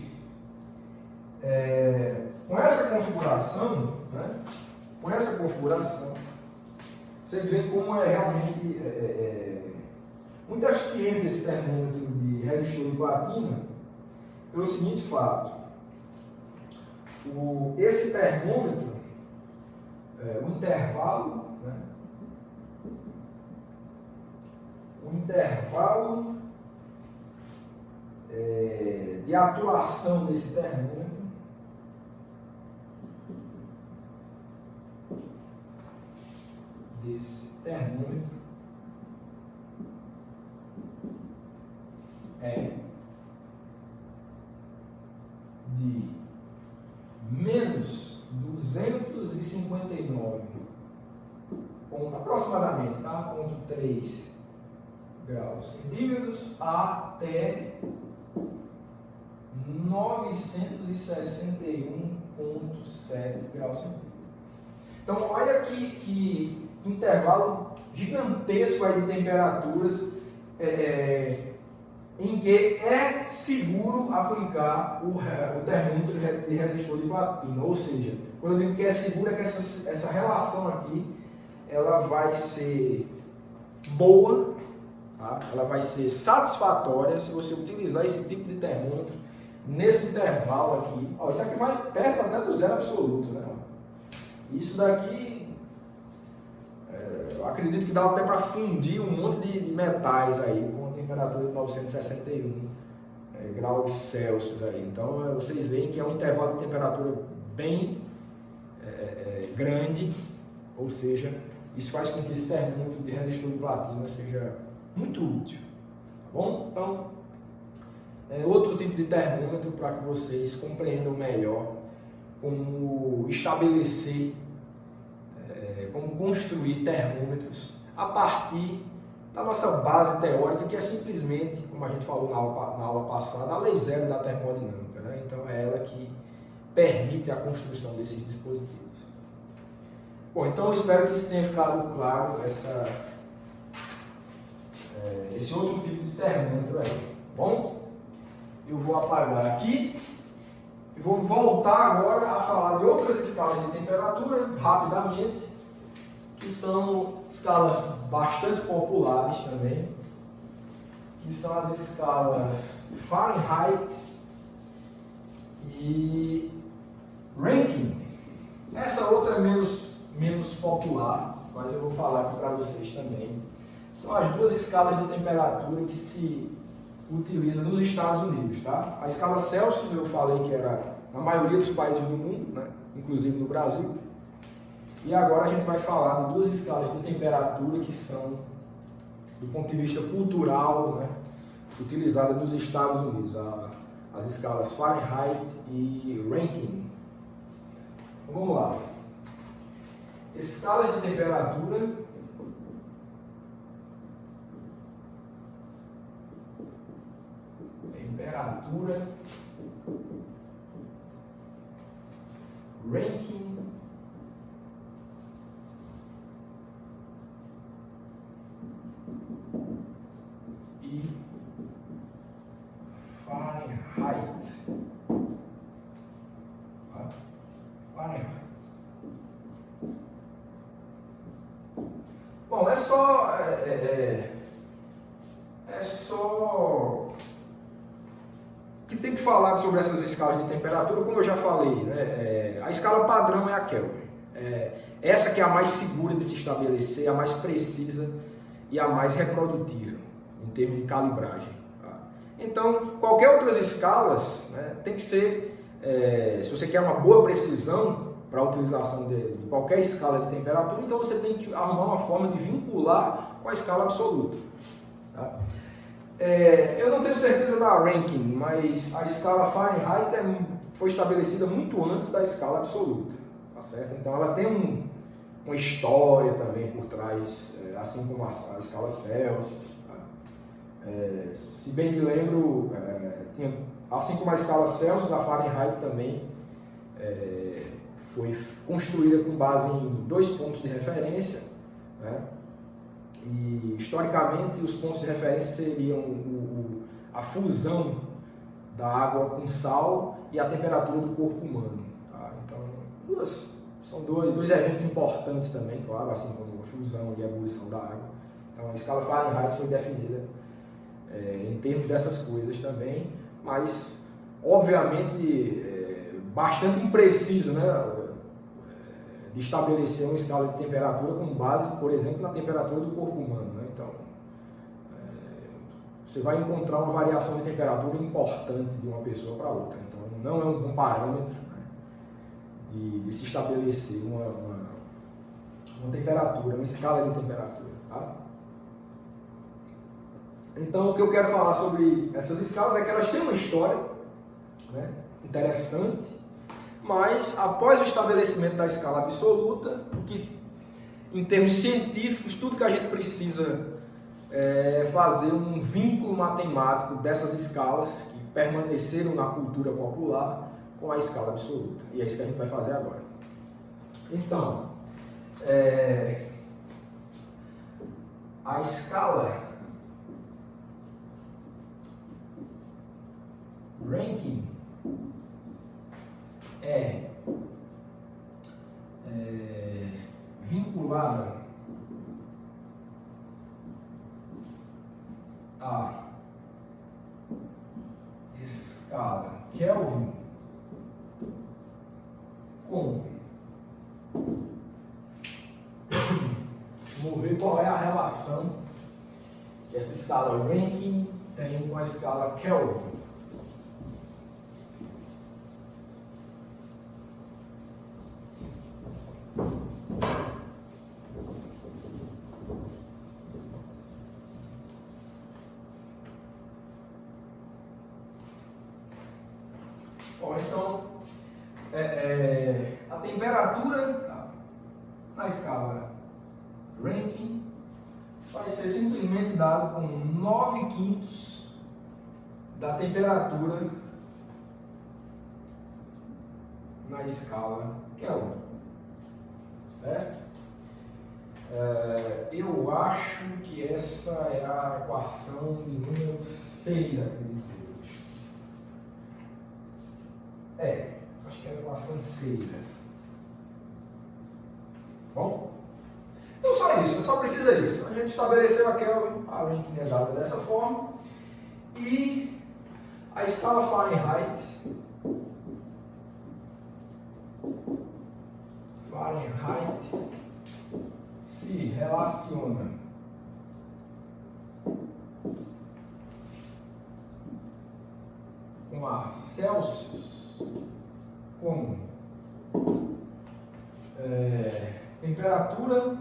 com essa configuração, né, vocês veem como é realmente muito eficiente esse termômetro de resistor de platina, pelo seguinte fato: esse termômetro, o intervalo, né, de atuação desse termômetro é de 959, aproximadamente, tá? 3 graus centígrados até 961,7 graus centígrados. Então, olha que intervalo gigantesco aí de temperaturas em que é seguro aplicar o termômetro de resistor de platina. Ou seja, quando eu digo que é seguro, é que essa relação aqui ela vai ser boa, tá? Ela vai ser satisfatória se você utilizar esse tipo de termômetro nesse intervalo aqui. Ó, isso aqui vai perto até do zero absoluto, né? Isso daqui, eu acredito que dá até para fundir um monte de metais aí com a temperatura de 961 graus Celsius aí. Então vocês veem que é um intervalo de temperatura bem grande, ou seja, isso faz com que esse termômetro de resistor de platina seja muito útil, tá bom? Então, outro tipo de termômetro para que vocês compreendam melhor como estabelecer, como construir termômetros a partir da nossa base teórica, que é simplesmente, como a gente falou na aula passada, a lei zero da termodinâmica, né? Então é ela que permite a construção desses dispositivos. Bom, então eu espero que isso tenha ficado claro, esse outro tipo de termômetro aí. Bom, eu vou apagar aqui e vou voltar agora a falar de outras escalas de temperatura, rapidamente, que são escalas bastante populares também, que são as escalas Fahrenheit e Rankine. Essa outra é menos popular, mas eu vou falar aqui para vocês também. São as duas escalas de temperatura que se utiliza nos Estados Unidos, tá? A escala Celsius eu falei que era na maioria dos países do mundo, né? Inclusive no Brasil. E agora a gente vai falar de duas escalas de temperatura que são, do ponto de vista cultural, né, utilizadas nos Estados Unidos, as escalas Fahrenheit e Rankine. Então, vamos lá. Escalas de temperatura Rankine e Fahrenheit. Fahrenheit. Bom, é só que tem que falar sobre essas escalas de temperatura, como eu já falei, né? A escala padrão é a Kelvin. Essa que é a mais segura de se estabelecer, a mais precisa e a mais reprodutível em termos de calibragem. Tá? Então, qualquer outras escalas, né, tem que ser, se você quer uma boa precisão para a utilização de qualquer escala de temperatura, então você tem que arrumar uma forma de vincular com a escala absoluta. Tá? Eu não tenho certeza da Rankine, mas a escala Fahrenheit foi estabelecida muito antes da escala absoluta, tá certo? Então ela tem uma história também por trás, assim como a escala Celsius. Tá? Se bem me lembro, assim como a escala Celsius, a Fahrenheit também foi construída com base em 2 pontos de referência, né? E historicamente os pontos de referência seriam a fusão da água com sal e a temperatura do corpo humano. Tá? Então, são dois eventos importantes também, claro, assim como a fusão e a ebulição da água. Então, a escala Fahrenheit foi definida em termos dessas coisas também, mas obviamente bastante impreciso, né? De estabelecer uma escala de temperatura com base, por exemplo, na temperatura do corpo humano. Né? Então, você vai encontrar uma variação de temperatura importante de uma pessoa para outra. Então, não é um bom parâmetro, né, de se estabelecer uma temperatura, uma escala de temperatura. Tá? Então, o que eu quero falar sobre essas escalas é que elas têm uma história, né, interessante. mas após o estabelecimento da escala absoluta, que em termos científicos, tudo que a gente precisa é fazer um vínculo matemático dessas escalas que permaneceram na cultura popular com a escala absoluta. E é isso que a gente vai fazer agora. Então, a escala Rankine é vinculada à escala Kelvin com, vamos ver qual é a relação que essa escala Rankine tem com a escala Kelvin. Bom, então, a temperatura na escala Rankine vai ser simplesmente dado com 9/5 da temperatura na escala Kelvin, certo? Eu acho que essa é a equação de número 6, acredito. Acho que é a equação 6 essa. Bom? Então só isso, só precisa isso. A gente estabeleceu a Kelvin, a Rankine é dada dessa forma, e a escala Fahrenheit se relaciona com a Celsius como temperatura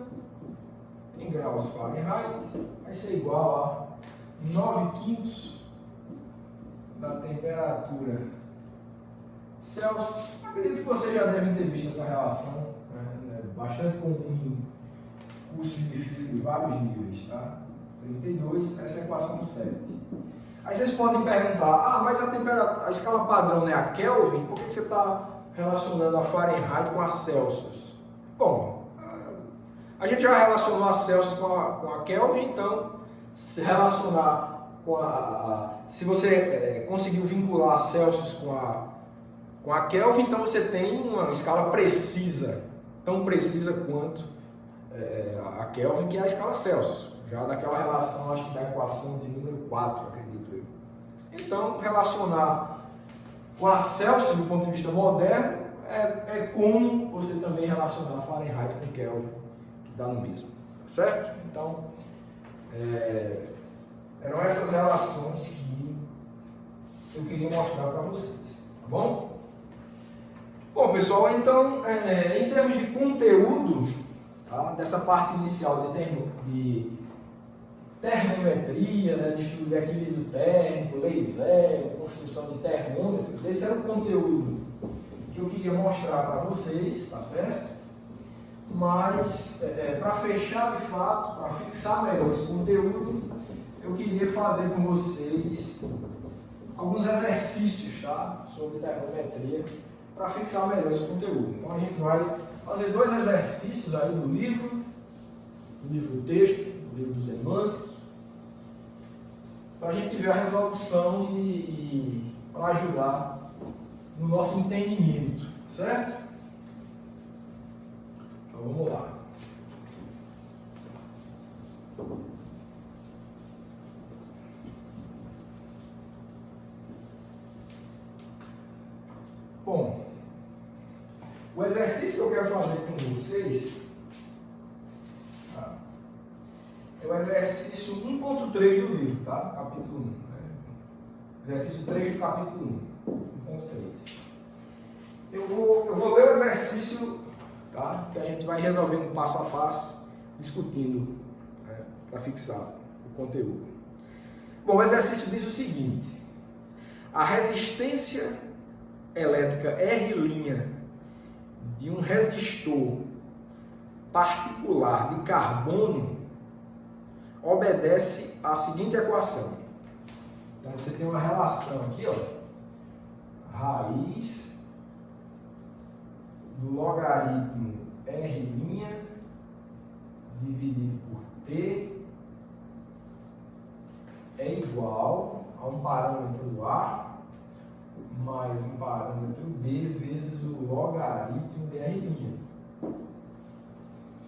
em graus Fahrenheit vai ser igual a 9/5 da temperatura Celsius. Acredito que vocês já devem ter visto essa relação, né? Bastante comum em cursos de física de vários níveis, tá? 32, essa é a equação 7. Aí vocês podem perguntar, mas a escala padrão é a Kelvin, por que você está relacionando a Fahrenheit com a Celsius? Bom, a gente já relacionou a Celsius com a Kelvin, então se relacionar com se você conseguiu vincular a Celsius com a Kelvin, então você tem uma escala precisa, tão precisa quanto a Kelvin, que é a escala Celsius, já daquela relação, acho que da equação de número 4, acredito eu. Então, relacionar com a Celsius do ponto de vista moderno é como você também relacionar Fahrenheit com Kelvin, que dá no mesmo, certo? Então, eram essas relações que eu queria mostrar para vocês, tá bom? Bom, pessoal, então, em termos de conteúdo, tá, dessa parte inicial de termometria, né, de estudo de equilíbrio térmico, lei zero, construção de termômetros, esse era o conteúdo que eu queria mostrar para vocês, tá certo? Mas, para fechar de fato, para fixar melhor esse conteúdo, eu queria fazer com vocês alguns exercícios, tá, sobre termometria, para fixar melhor esse conteúdo. Então a gente vai fazer 2 exercícios aí do livro texto, do livro do Zemansky, para a gente ver a resolução e para ajudar no nosso entendimento, certo? Então vamos lá. Bom, o exercício que eu quero fazer com vocês é o exercício 1.3 do livro, tá? Capítulo 1. Né? Exercício 3 do capítulo 1, 1.3. Eu vou ler o exercício, tá? Que a gente vai resolvendo passo a passo, discutindo, né? Para fixar o conteúdo. Bom, o exercício diz o seguinte: a resistência elétrica R' de um resistor particular de carbono obedece à seguinte equação. Então você tem uma relação aqui, ó, raiz do logaritmo R' dividido por T é igual a um parâmetro A mais um parâmetro B vezes o logaritmo de R'.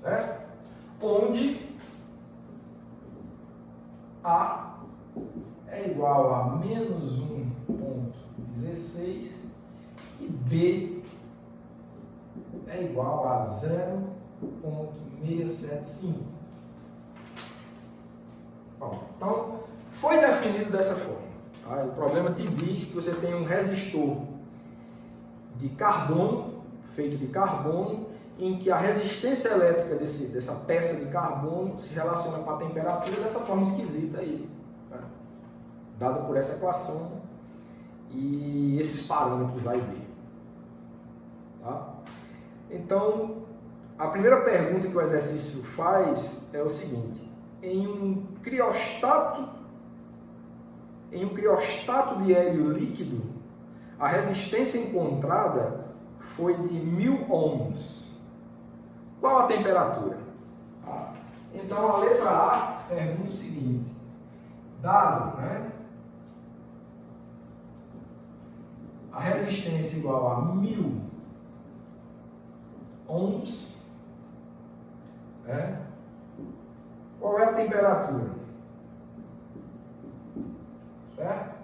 Certo? Onde A é igual a menos 1,16 e B é igual a 0,675. Bom, então, foi definido dessa forma. Tá? O problema te diz que você tem um resistor de carbono, feito de carbono, em que a resistência elétrica dessa peça de carbono se relaciona com a temperatura dessa forma esquisita aí, né? Dada por essa equação e esses parâmetros A e B. Tá? Então, a primeira pergunta que o exercício faz é o seguinte: em um criostato de hélio líquido, a resistência encontrada foi de 1000 ohms. Qual a temperatura? Então, a letra A pergunta o seguinte: dado, né, a resistência igual a 1000 ohms, né, qual é a temperatura? Certo?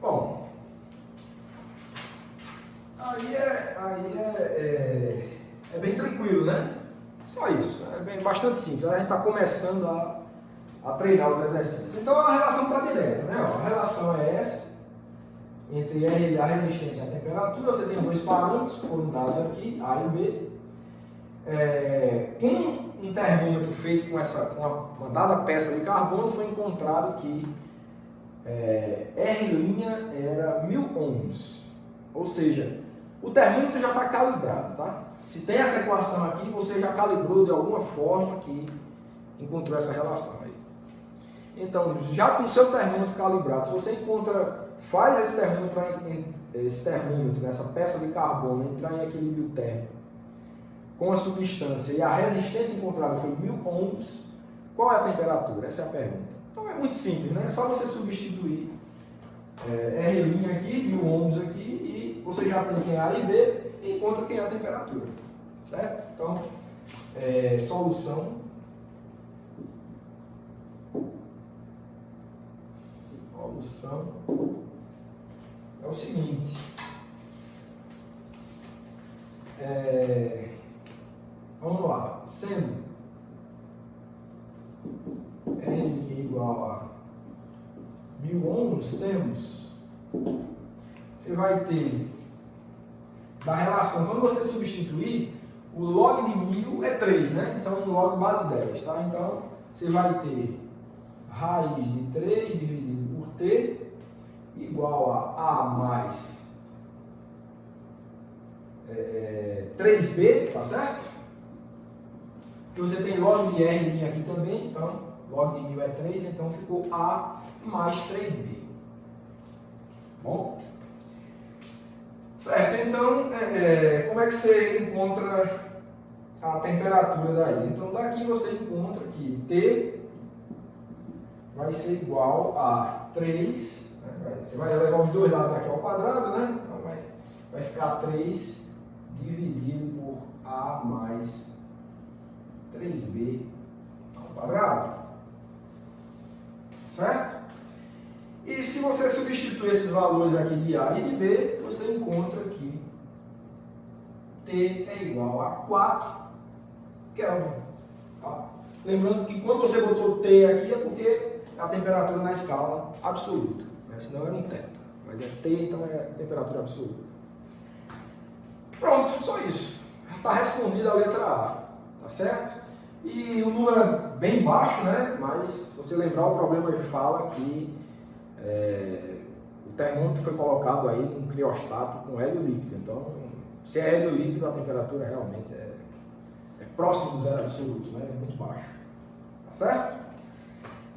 Bom, aí é bem tranquilo, né? Só isso, é bastante simples. A gente está começando a treinar os exercícios. Então a relação está direta, né? A relação é essa, entre a resistência e a temperatura. Você tem dois parâmetros que foram dados aqui, A e B. Com um termômetro feito com uma dada peça de carbono, foi encontrado que R' era 1000 ohms. Ou seja, o termômetro já está calibrado, tá? Se tem essa equação aqui, você já calibrou de alguma forma que encontrou essa relação aí. Então, já com o seu termômetro calibrado, se você faz esse termômetro, nessa peça de carbono, entrar em equilíbrio térmico com a substância e a resistência encontrada foi 1000 ohms, qual é a temperatura? Essa é a pergunta. Então é muito simples, né? É só você substituir R' aqui, 1000 ohms aqui, e você já tem quem é A e B e encontra quem é a temperatura. Certo? Então, solução. Solução é o seguinte. Vamos lá. Sendo R igual a 1000 ohms, você vai ter da relação, quando você substituir, o log de 1000 é 3, né? Isso é um log base 10, tá? Então, você vai ter raiz de 3 dividido por T igual a mais 3B, tá certo? Porque você tem log de R' aqui também, então log de 1000 é 3, então ficou A mais 3B. Bom? Certo, então, como é que você encontra a temperatura daí? Então, daqui você encontra que T vai ser igual a 3, né? Você vai levar os dois lados aqui ao quadrado, né? Então, vai ficar 3 dividido por A mais 3B ao quadrado. Certo? E se você substituir esses valores aqui de A e de B, você encontra que T é igual a 4 Kelvin. Tá? Lembrando que quando você botou T aqui é porque é a temperatura na escala absoluta, né? Senão era um θ. Mas é T, então é a temperatura absoluta. Pronto, só isso. Está respondida a letra A. Tá certo? E o número é bem baixo, né? Mas se você lembrar, o problema ele fala que o termômetro foi colocado aí num criostato com hélio líquido. Então, se é hélio líquido, a temperatura realmente é próximo do zero absoluto, né? É muito baixo. Tá certo?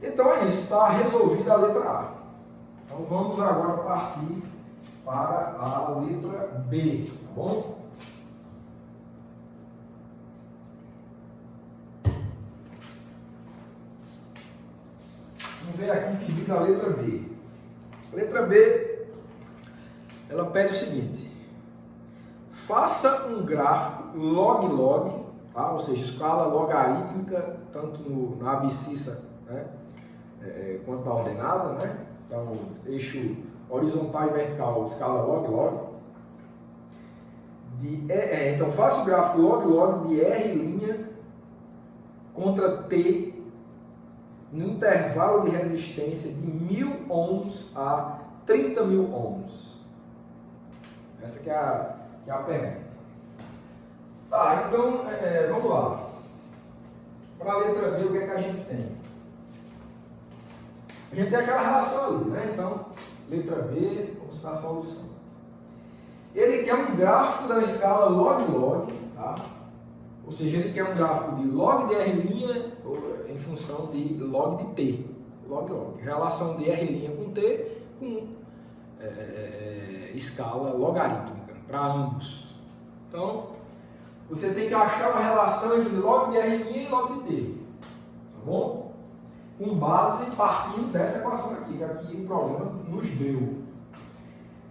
Então é isso, está resolvida a letra A. Então vamos agora partir para a letra B, tá bom? Vamos ver aqui o que diz a letra B. A letra B, ela pede o seguinte: faça um gráfico log-log, tá? Ou seja, escala logarítmica, tanto na abscissa, né? Quanto na ordenada, né? Então, eixo horizontal e vertical, escala log-log. Então, faça o gráfico log-log de R' contra T no intervalo de resistência de 1000 ohms a 30.000 ohms. Essa que é a pergunta. Tá, então, vamos lá. Para a letra B, o que é que a gente tem? A gente tem aquela relação ali, né? Então, letra B, vamos para a solução. Ele quer um gráfico da escala log-log, tá? Ou seja, ele quer um gráfico de log de R' em função de log de T. Log-log. Relação de R' com T com escala logarítmica para ambos. Então, você tem que achar uma relação entre log de R' e log de T. Tá bom? Com base partindo dessa equação aqui, que aqui o problema nos deu.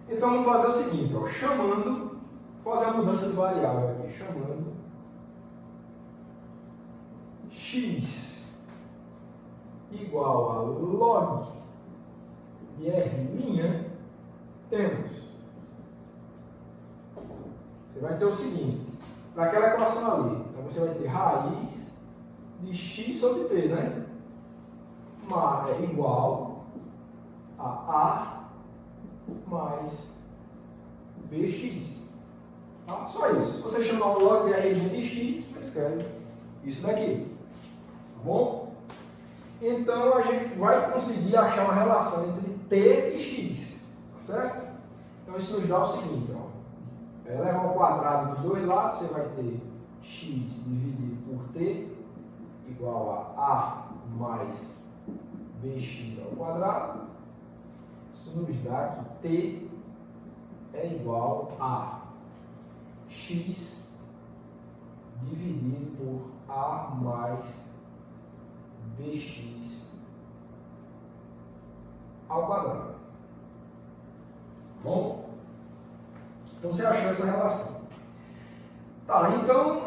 Então vamos fazer o seguinte, ó, fazer a mudança de variável aqui, chamando x igual a log de R', temos. Você vai ter o seguinte, para aquela equação ali, então você vai ter raiz de x sobre t, né? É igual a mais bx. Tá? Só isso. Se você chamar o log de R' de x, você escreve isso daqui. Tá bom? Então a gente vai conseguir achar uma relação entre t e x. Tá certo? Então isso nos dá o seguinte, ó. Levar ao quadrado dos dois lados, você vai ter x dividido por t igual a mais bx ao quadrado. Isso nos dá que t é igual a x dividido por a mais bx ao quadrado. Bom? Então você achou essa relação. Tá, então,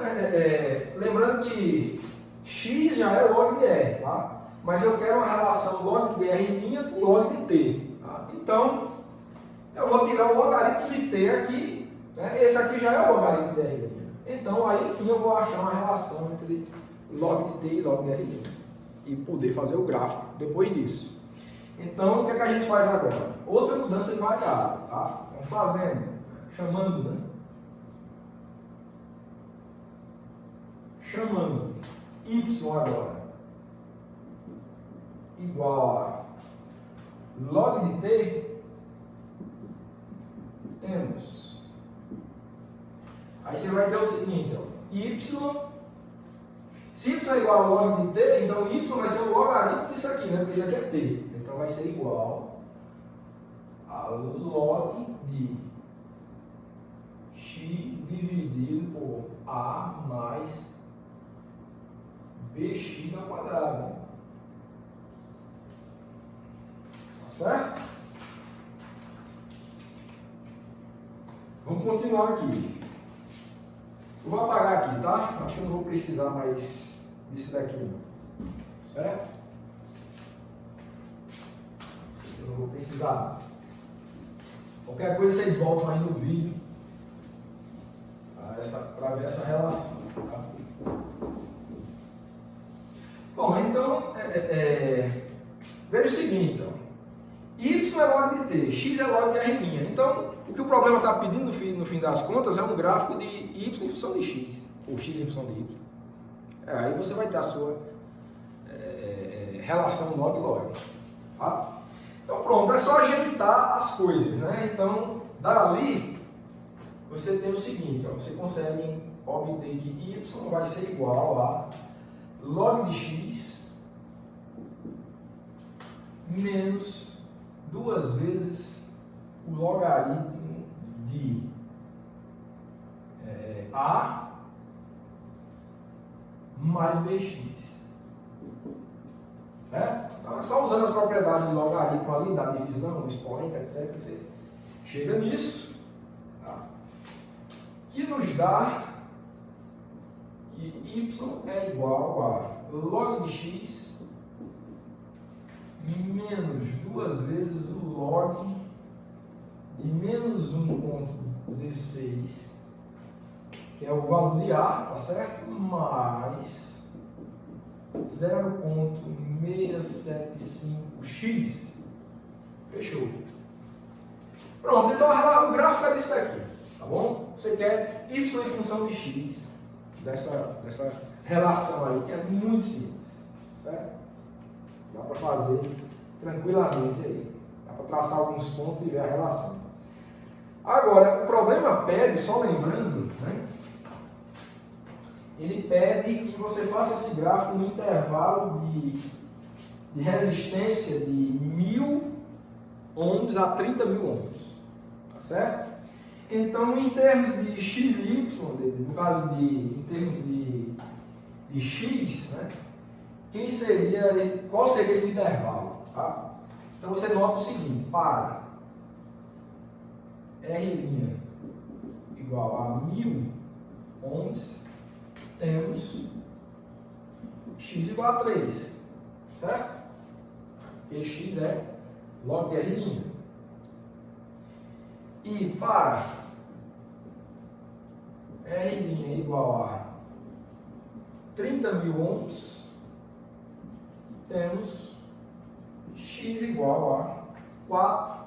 lembrando que x já é log de r, tá? Mas eu quero uma relação log de R' com log de T. Tá? Então, eu vou tirar o logaritmo de T aqui. Né? Esse aqui já é o logaritmo de R'. Então, aí sim eu vou achar uma relação entre log de T e log de R'. E poder fazer o gráfico depois disso. Então, o que é que a gente faz agora? Outra mudança de variável. Tá? Vamos fazendo, chamando, né? Chamando y agora igual a log de t, temos. Aí você vai ter o seguinte, ó, y, se y é igual a log de t, então y vai ser o logaritmo disso aqui, né? Porque isso aqui é t. Então vai ser igual a log de x dividido por a mais bx ao quadrado. Certo? Vamos continuar aqui. Eu vou apagar aqui, tá? Acho que eu não vou precisar mais disso daqui, não. Certo? Eu não vou precisar. Qualquer coisa vocês voltam aí no vídeo para ver essa relação. Tá? Bom, então, veja o seguinte, ó. Y é log de t, x é log de R'. Então, o que o problema está pedindo no fim das contas é um gráfico de y em função de x, ou x em função de y. Aí você vai ter a sua relação log-log. Tá? Então, Então pronto, é só ajeitar as coisas, né? Então, dali, você tem o seguinte, ó, você consegue obter que y vai ser igual a log de x menos 2 vezes o logaritmo de a mais bx. Então é só usando as propriedades do logaritmo ali, da divisão, do expoente, etc. Você chega nisso, tá? Que nos dá que y é igual a log de x menos 2 vezes o log de menos 1,16, que é o valor de A, tá certo? Mais 0,675x. Fechou. Pronto, então o gráfico é disso aqui, tá bom? Você quer y em função de x, dessa relação aí, que é muito simples, certo? Dá para fazer tranquilamente aí. Dá para traçar alguns pontos e ver a relação. Agora, o problema pede, só lembrando, né? Ele pede que você faça esse gráfico no intervalo de resistência de 1000 ohms a 30.000 ohms. Tá certo? Então, em termos de x e y, no caso em termos de x, né? Qual seria esse intervalo? Tá? Então, você nota o seguinte, para R' igual a 1000 ohms, temos x igual a 3, certo? Porque x é log de R'. E para R' igual a 30.000 ohms, temos x igual a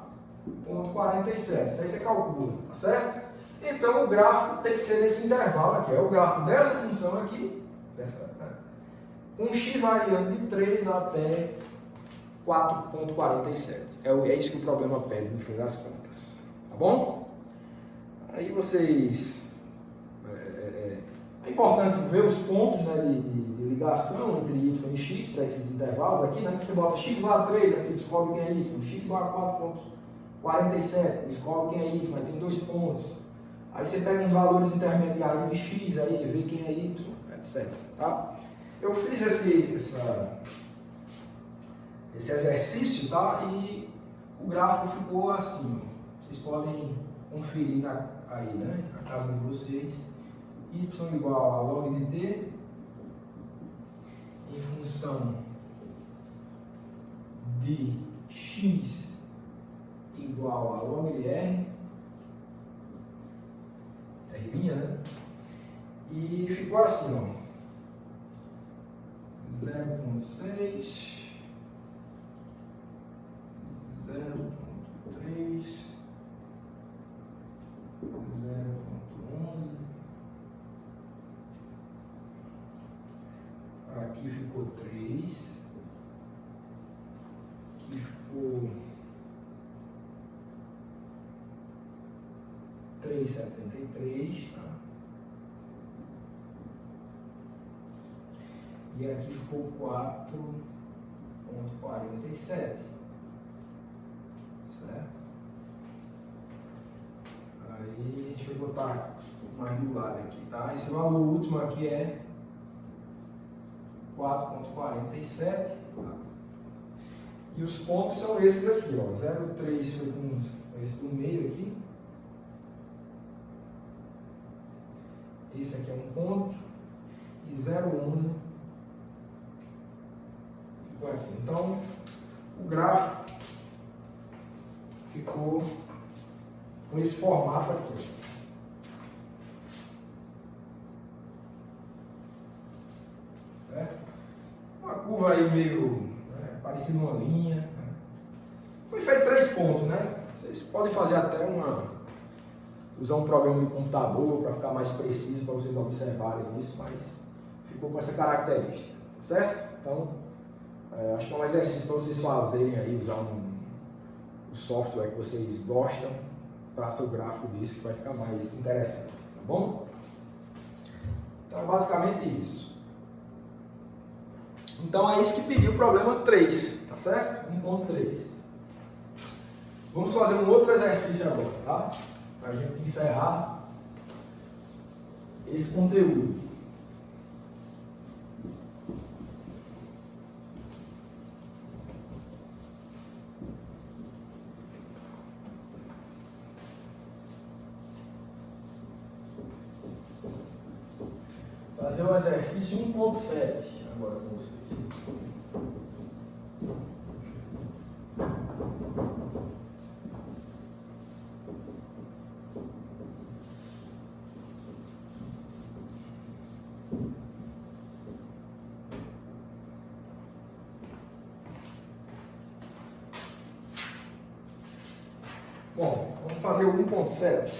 4,47. Isso aí você calcula, tá certo? Então o gráfico tem que ser nesse intervalo aqui. É o gráfico dessa função aqui, né? Com x variando de 3 até 4,47. É isso que o problema pede no fim das contas. Tá bom? Aí vocês... É importante ver os pontos, né, de ligação entre y e x para esses intervalos aqui, né? Que você bota x igual a 3, aqui descobre quem é y. X igual a 4,47, descobre quem é y, aí tem 2 pontos. Aí você pega os valores intermediários de x, aí vê quem é y, etc. Tá? Eu fiz esse exercício, tá? E o gráfico ficou assim. Vocês podem conferir aí, né? Na casa de vocês. Y igual a log de t em função de x igual a log de r, né? E ficou assim, ó, 0,6, 0,3, 0,11, aqui ficou 3, aqui ficou 3,73, tá? E aqui ficou 4,47, certo? Aí deixa eu botar mais do lado aqui, tá? Esse valor último aqui é 4,47, tá? E os pontos são esses aqui, ó, 0,3 foi com esse do meio aqui. Esse aqui é um ponto e 0,11 ficou aqui. Então, o gráfico ficou com esse formato aqui. Certo? Uma curva aí meio parecendo uma linha. Né? Foi feito 3 pontos, né? Vocês podem fazer até usar um programa de computador para ficar mais preciso, para vocês observarem isso, mas ficou com essa característica, tá certo? Então, acho que é um exercício para vocês fazerem aí, usar software que vocês gostam para seu gráfico disso, que vai ficar mais interessante, tá bom? Então é basicamente isso. Então é isso que pediu o problema 3, tá certo? 1.3. Vamos fazer um outro exercício agora, tá? Para a gente encerrar esse conteúdo. Fazer o exercício 1.7 agora com vocês. Bom, vamos fazer o 1.7.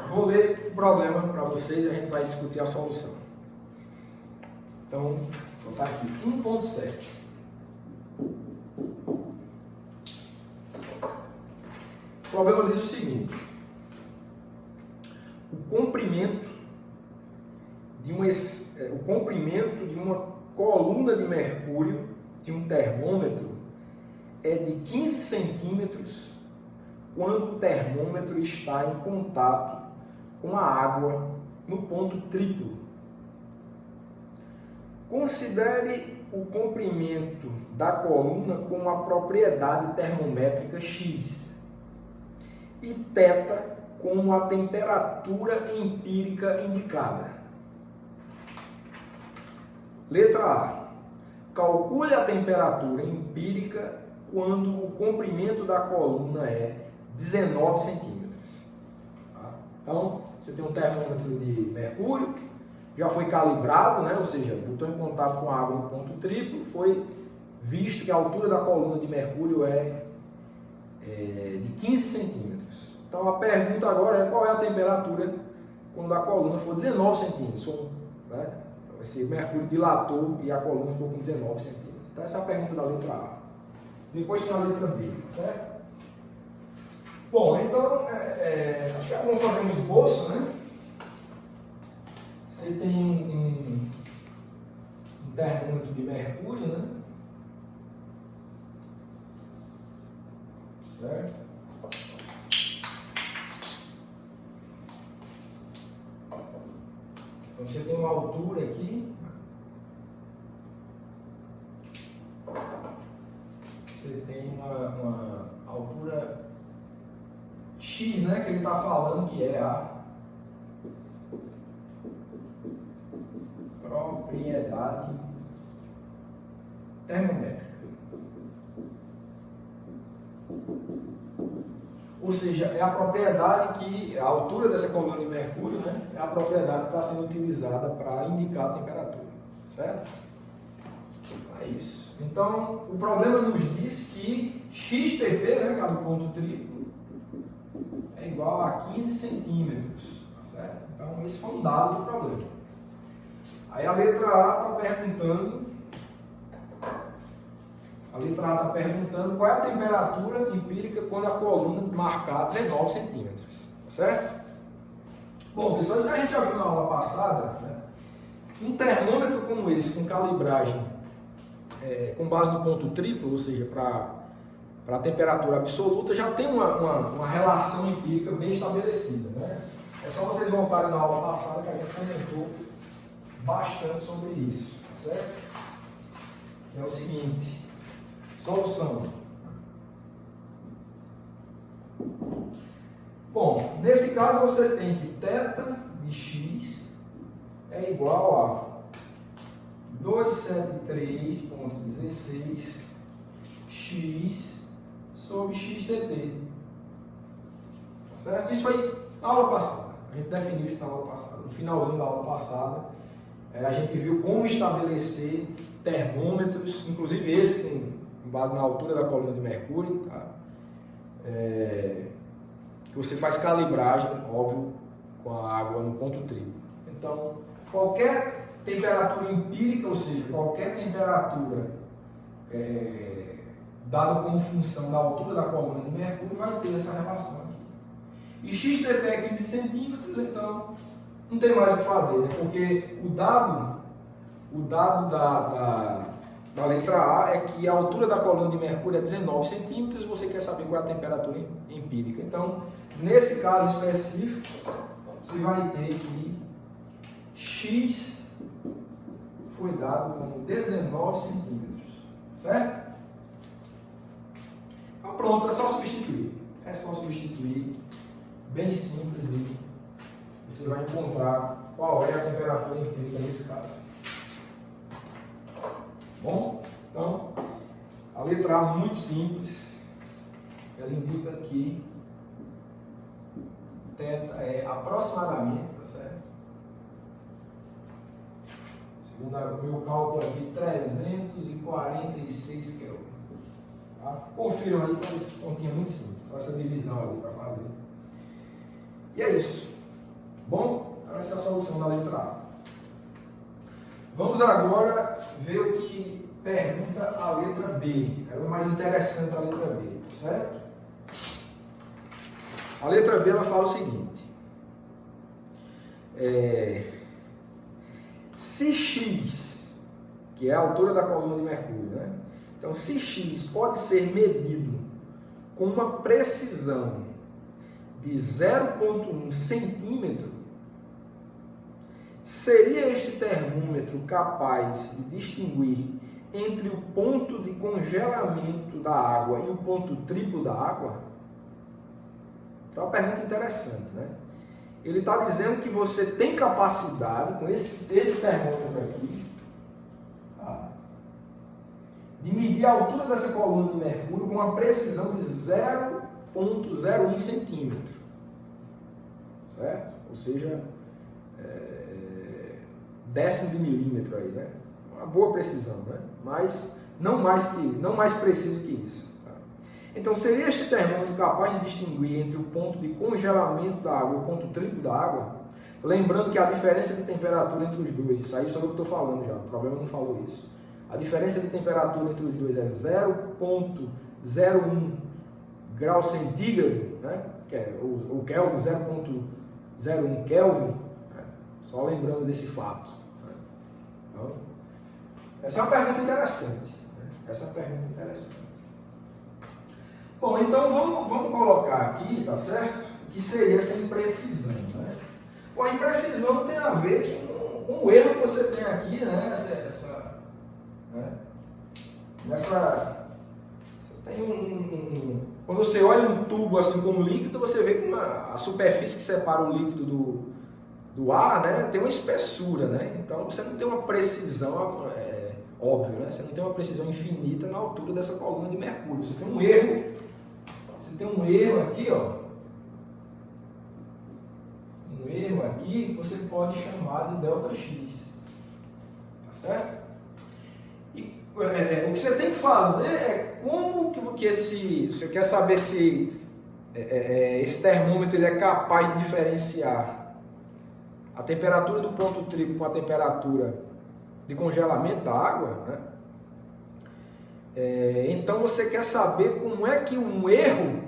Vou ler o problema para vocês e a gente vai discutir a solução. Então, vou botar aqui 1.7. O problema diz o seguinte: o comprimento de uma coluna de mercúrio de um termômetro é de 15 centímetros quando o termômetro está em contato com a água no ponto triplo. Considere o comprimento da coluna com a propriedade termométrica X e θ com a temperatura empírica indicada. Letra A. Calcule a temperatura empírica quando o comprimento da coluna é 19 centímetros. Tá? Então, você tem um termômetro de mercúrio, já foi calibrado, né? Ou seja, botou em contato com a água no ponto triplo, foi visto que a altura da coluna de mercúrio é de 15 centímetros. Então, a pergunta agora é qual é a temperatura quando a coluna for 19 centímetros. Né? Esse mercúrio dilatou e a coluna ficou com 19 centímetros. Então, essa é a pergunta da letra A. Depois tem a letra B, certo? Bom, então, acho que é bom fazer um esboço, né? Você tem um termômetro de mercúrio, né? Certo? Então, você tem uma altura aqui. Você tem uma altura X, né, que ele está falando que é a propriedade termométrica. Ou seja, é a propriedade que, a altura dessa coluna de mercúrio, né, é a propriedade que está sendo utilizada para indicar a temperatura, certo? É isso. Então, o problema nos diz que XTP, né, que é do ponto triplo, é igual a 15 centímetros, certo? Então, esse foi um dado do problema. Aí a letra A está perguntando qual é a temperatura empírica quando a coluna marcar 19 centímetros, certo? Bom, pessoal, isso a gente já viu na aula passada, né? Um termômetro como esse, com calibragem com base no ponto triplo, ou seja, para a temperatura absoluta, já tem uma relação empírica bem estabelecida, né? É só vocês voltarem na aula passada que a gente comentou bastante sobre isso, certo? Que é o seguinte: solução. Bom, nesse caso você tem que θ de x é igual a 273,16 x sobre xTP. Certo? Isso foi na aula passada. A gente definiu isso na aula passada. No finalzinho da aula passada, a gente viu como estabelecer termômetros, inclusive esse com base na altura da coluna de mercúrio, tá? Que você faz calibragem, óbvio, com a água no ponto triplo. Então, qualquer temperatura empírica, ou seja, qualquer temperatura dado como função da altura da coluna de mercúrio, vai ter essa relação aqui. E xTP é 15 centímetros, então não tem mais o que fazer, né? Porque o dado da letra A é que a altura da coluna de mercúrio é 19 centímetros e você quer saber qual é a temperatura empírica. Então, nesse caso específico, você vai ter que X foi dado como 19 centímetros, certo? Então pronto, é só substituir. É só substituir, bem simples, e você vai encontrar qual é a temperatura empírica nesse caso. Bom, então, a letra A muito simples, ela indica que θ é aproximadamente, tá certo? Segundo o meu cálculo aqui, 346 Kelvin. Tá? Confiram aí, que essa continha muito simples, só essa divisão ali para fazer. E é isso. Bom, então essa é a solução da letra A. Vamos agora ver o que pergunta a letra B. Ela é mais interessante, a letra B, certo? A letra B ela fala o seguinte: se x, que é a altura da coluna de mercúrio, né? Então, se x pode ser medido com uma precisão de 0,1 centímetro, seria este termômetro capaz de distinguir entre o ponto de congelamento da água e o ponto triplo da água? Então, é uma pergunta interessante, né? Ele está dizendo que você tem capacidade, com esse termômetro aqui, tá, de medir a altura dessa coluna de mercúrio com uma precisão de 0,01 centímetro, certo? Ou seja, décimo de milímetro aí, né? Uma boa precisão, né? Mas não mais preciso que isso. Tá? Então, seria este termômetro capaz de distinguir entre o ponto de congelamento da água e o ponto triplo da água? Lembrando que a diferença de temperatura entre os dois, isso aí só eu que estou falando já, o problema não falou isso. A diferença de temperatura entre os dois é 0,01 grau centígrado, né? Que é o Kelvin, 0,01 Kelvin, né? Só lembrando desse fato. Né? Então, essa é uma pergunta interessante. Né? Essa é uma pergunta interessante. Bom, então vamos colocar aqui, tá certo? O que seria essa imprecisão, né? Bom, a imprecisão tem a ver com o erro que você tem aqui, né? Você tem quando você olha um tubo assim como líquido, você vê que a superfície que separa o líquido do ar, né, tem uma espessura, né? Então você não tem uma precisão, óbvio, né? Você não tem uma precisão infinita na altura dessa coluna de mercúrio. Você tem um erro. Você tem um erro aqui, ó. Um erro aqui que você pode chamar de ΔX. Tá certo? E o que você tem que fazer é como que você quer saber se esse termômetro ele é capaz de diferenciar a temperatura do ponto triplo com a temperatura de congelamento da água, né? Então você quer saber como é que um erro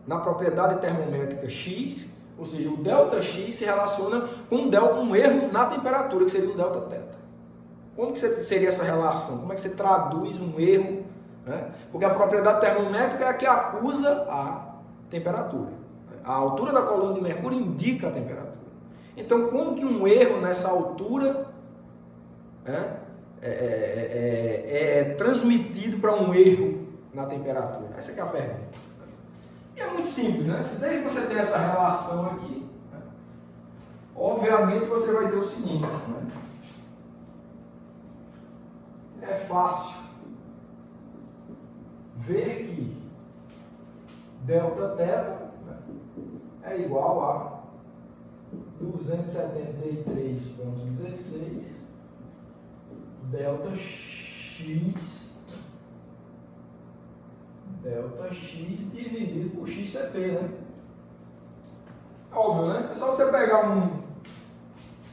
na propriedade termométrica X, ou seja, o ΔX se relaciona com um erro na temperatura, que seria o Δθ. Como que seria essa relação? Como é que você traduz um erro? Né? Porque a propriedade termométrica é a que acusa a temperatura. A altura da coluna de mercúrio indica a temperatura. Então, como que um erro nessa altura é transmitido para um erro na temperatura? Essa que é a pergunta. E é muito simples, né? Se desde que você tem essa relação aqui, né? Obviamente você vai ter o seguinte, né? É fácil ver que Δθ, né, é igual a 273,16 ΔX dividido por XTP, né? Óbvio, né? É só você pegar um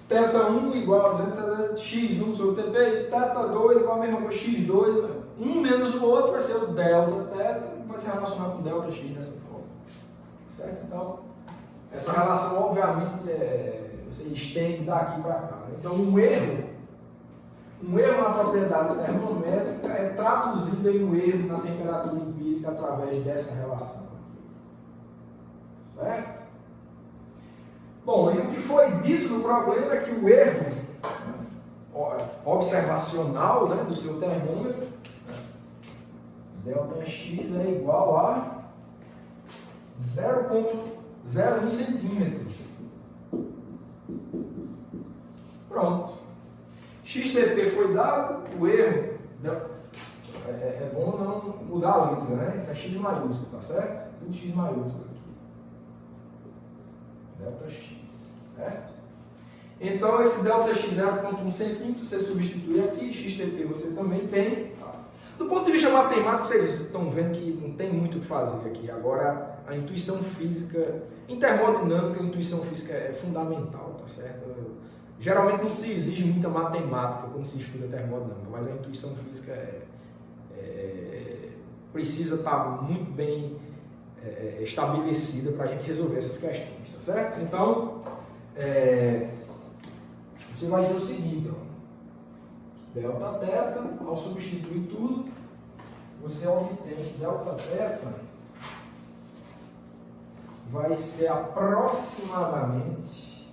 θ1 igual a 270 x1 sobre TP, e θ2 igual a mesma coisa, x2, né? um menos o outro vai ser o delta θ, vai se relacionar com delta x dessa forma. Certo? Então, essa relação, obviamente, você estende daqui para cá. Então, um erro na propriedade termométrica é traduzido em um erro na temperatura empírica através dessa relação aqui. Certo? Bom, e o que foi dito no problema é que o erro observacional, né, do seu termômetro, delta x é igual a 0,01 centímetro. Pronto. XTP foi dado, o erro. É bom não mudar a letra, né? Isso é x maiúsculo, tá certo? Tudo x maiúsculo aqui. Delta x, certo? Então, esse delta x 0,1 centímetro, você substitui aqui, XTP você também tem. Do ponto de vista matemático, vocês estão vendo que não tem muito o que fazer aqui. Agora, a intuição física, em termodinâmica, a intuição física é fundamental, tá certo? Geralmente não se exige muita matemática quando se estuda termodinâmica, mas a intuição física precisa estar muito bem estabelecida para a gente resolver essas questões, tá certo? Então, você vai ter o seguinte, ó. Delta θ, ao substituir tudo, você obtém que delta θ vai ser aproximadamente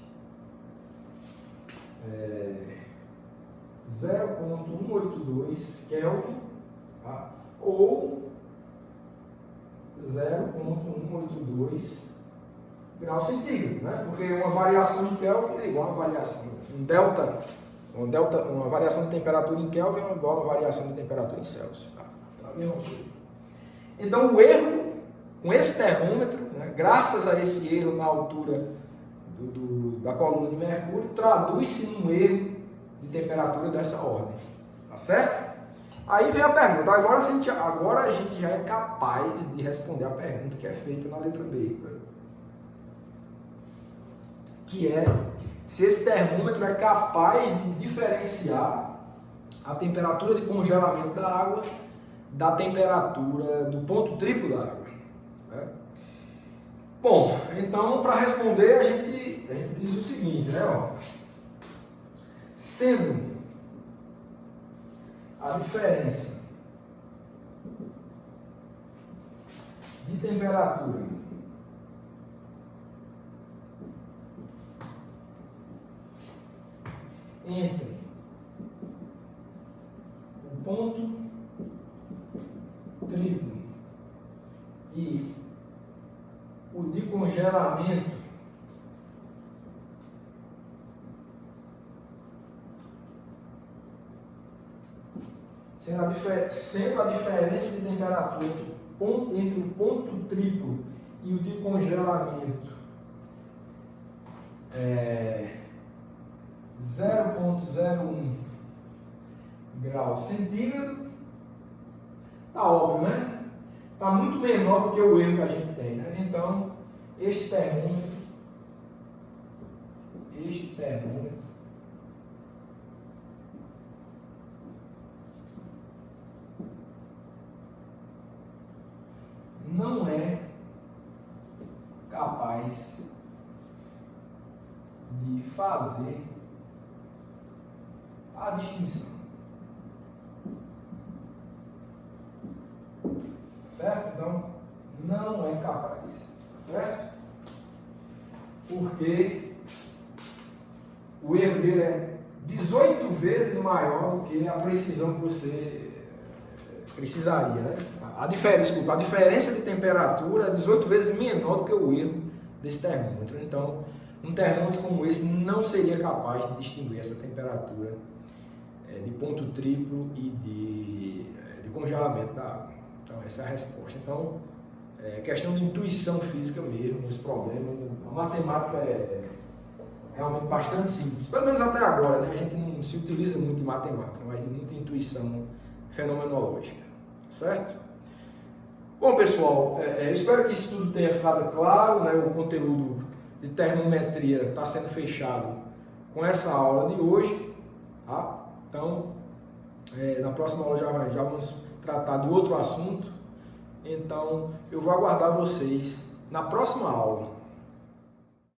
0,182 Kelvin, tá? Ou 0,182 graus centígrados, né? Porque uma variação de Kelvin é igual a uma variação. Uma variação de temperatura em Kelvin é igual a uma variação de temperatura em Celsius. Tá? Então, a mesma coisa. Então, o erro com esse termômetro, né, graças a esse erro na altura da coluna de mercúrio, traduz-se num erro de temperatura dessa ordem. Tá certo? Aí vem a pergunta. Agora a gente já é capaz de responder a pergunta que é feita na letra B. Né? Que é se esse termômetro é capaz de diferenciar a temperatura de congelamento da água da temperatura do ponto triplo da água. Né? Bom, então para responder a gente diz o seguinte, né? Ó, sendo a diferença de temperatura entre o ponto triplo e o de congelamento sendo a diferença de temperatura entre o ponto triplo e o de congelamento 0,01 graus centígrados, tá óbvio, né? Tá muito menor do que o erro que a gente tem, né? Então, este termômetro não é capaz de fazer a distinção. Certo? Então, não é capaz. Certo? Porque o erro dele é 18 vezes maior do que a precisão que você precisaria, né? A diferença de temperatura é 18 vezes menor do que o erro desse termômetro. Então, um termômetro como esse não seria capaz de distinguir essa temperatura de ponto triplo e de congelamento da água. Então, essa é a resposta. Então, é questão de intuição física mesmo, esse problema. A matemática é realmente bastante simples. Pelo menos até agora, né? A gente não se utiliza muito em matemática, mas de muita intuição fenomenológica. Certo? Bom, pessoal, espero que isso tudo tenha ficado claro, né? O conteúdo de termometria está sendo fechado com essa aula de hoje. Tá? Então, na próxima aula já vamos tratar de outro assunto. Então, eu vou aguardar vocês na próxima aula.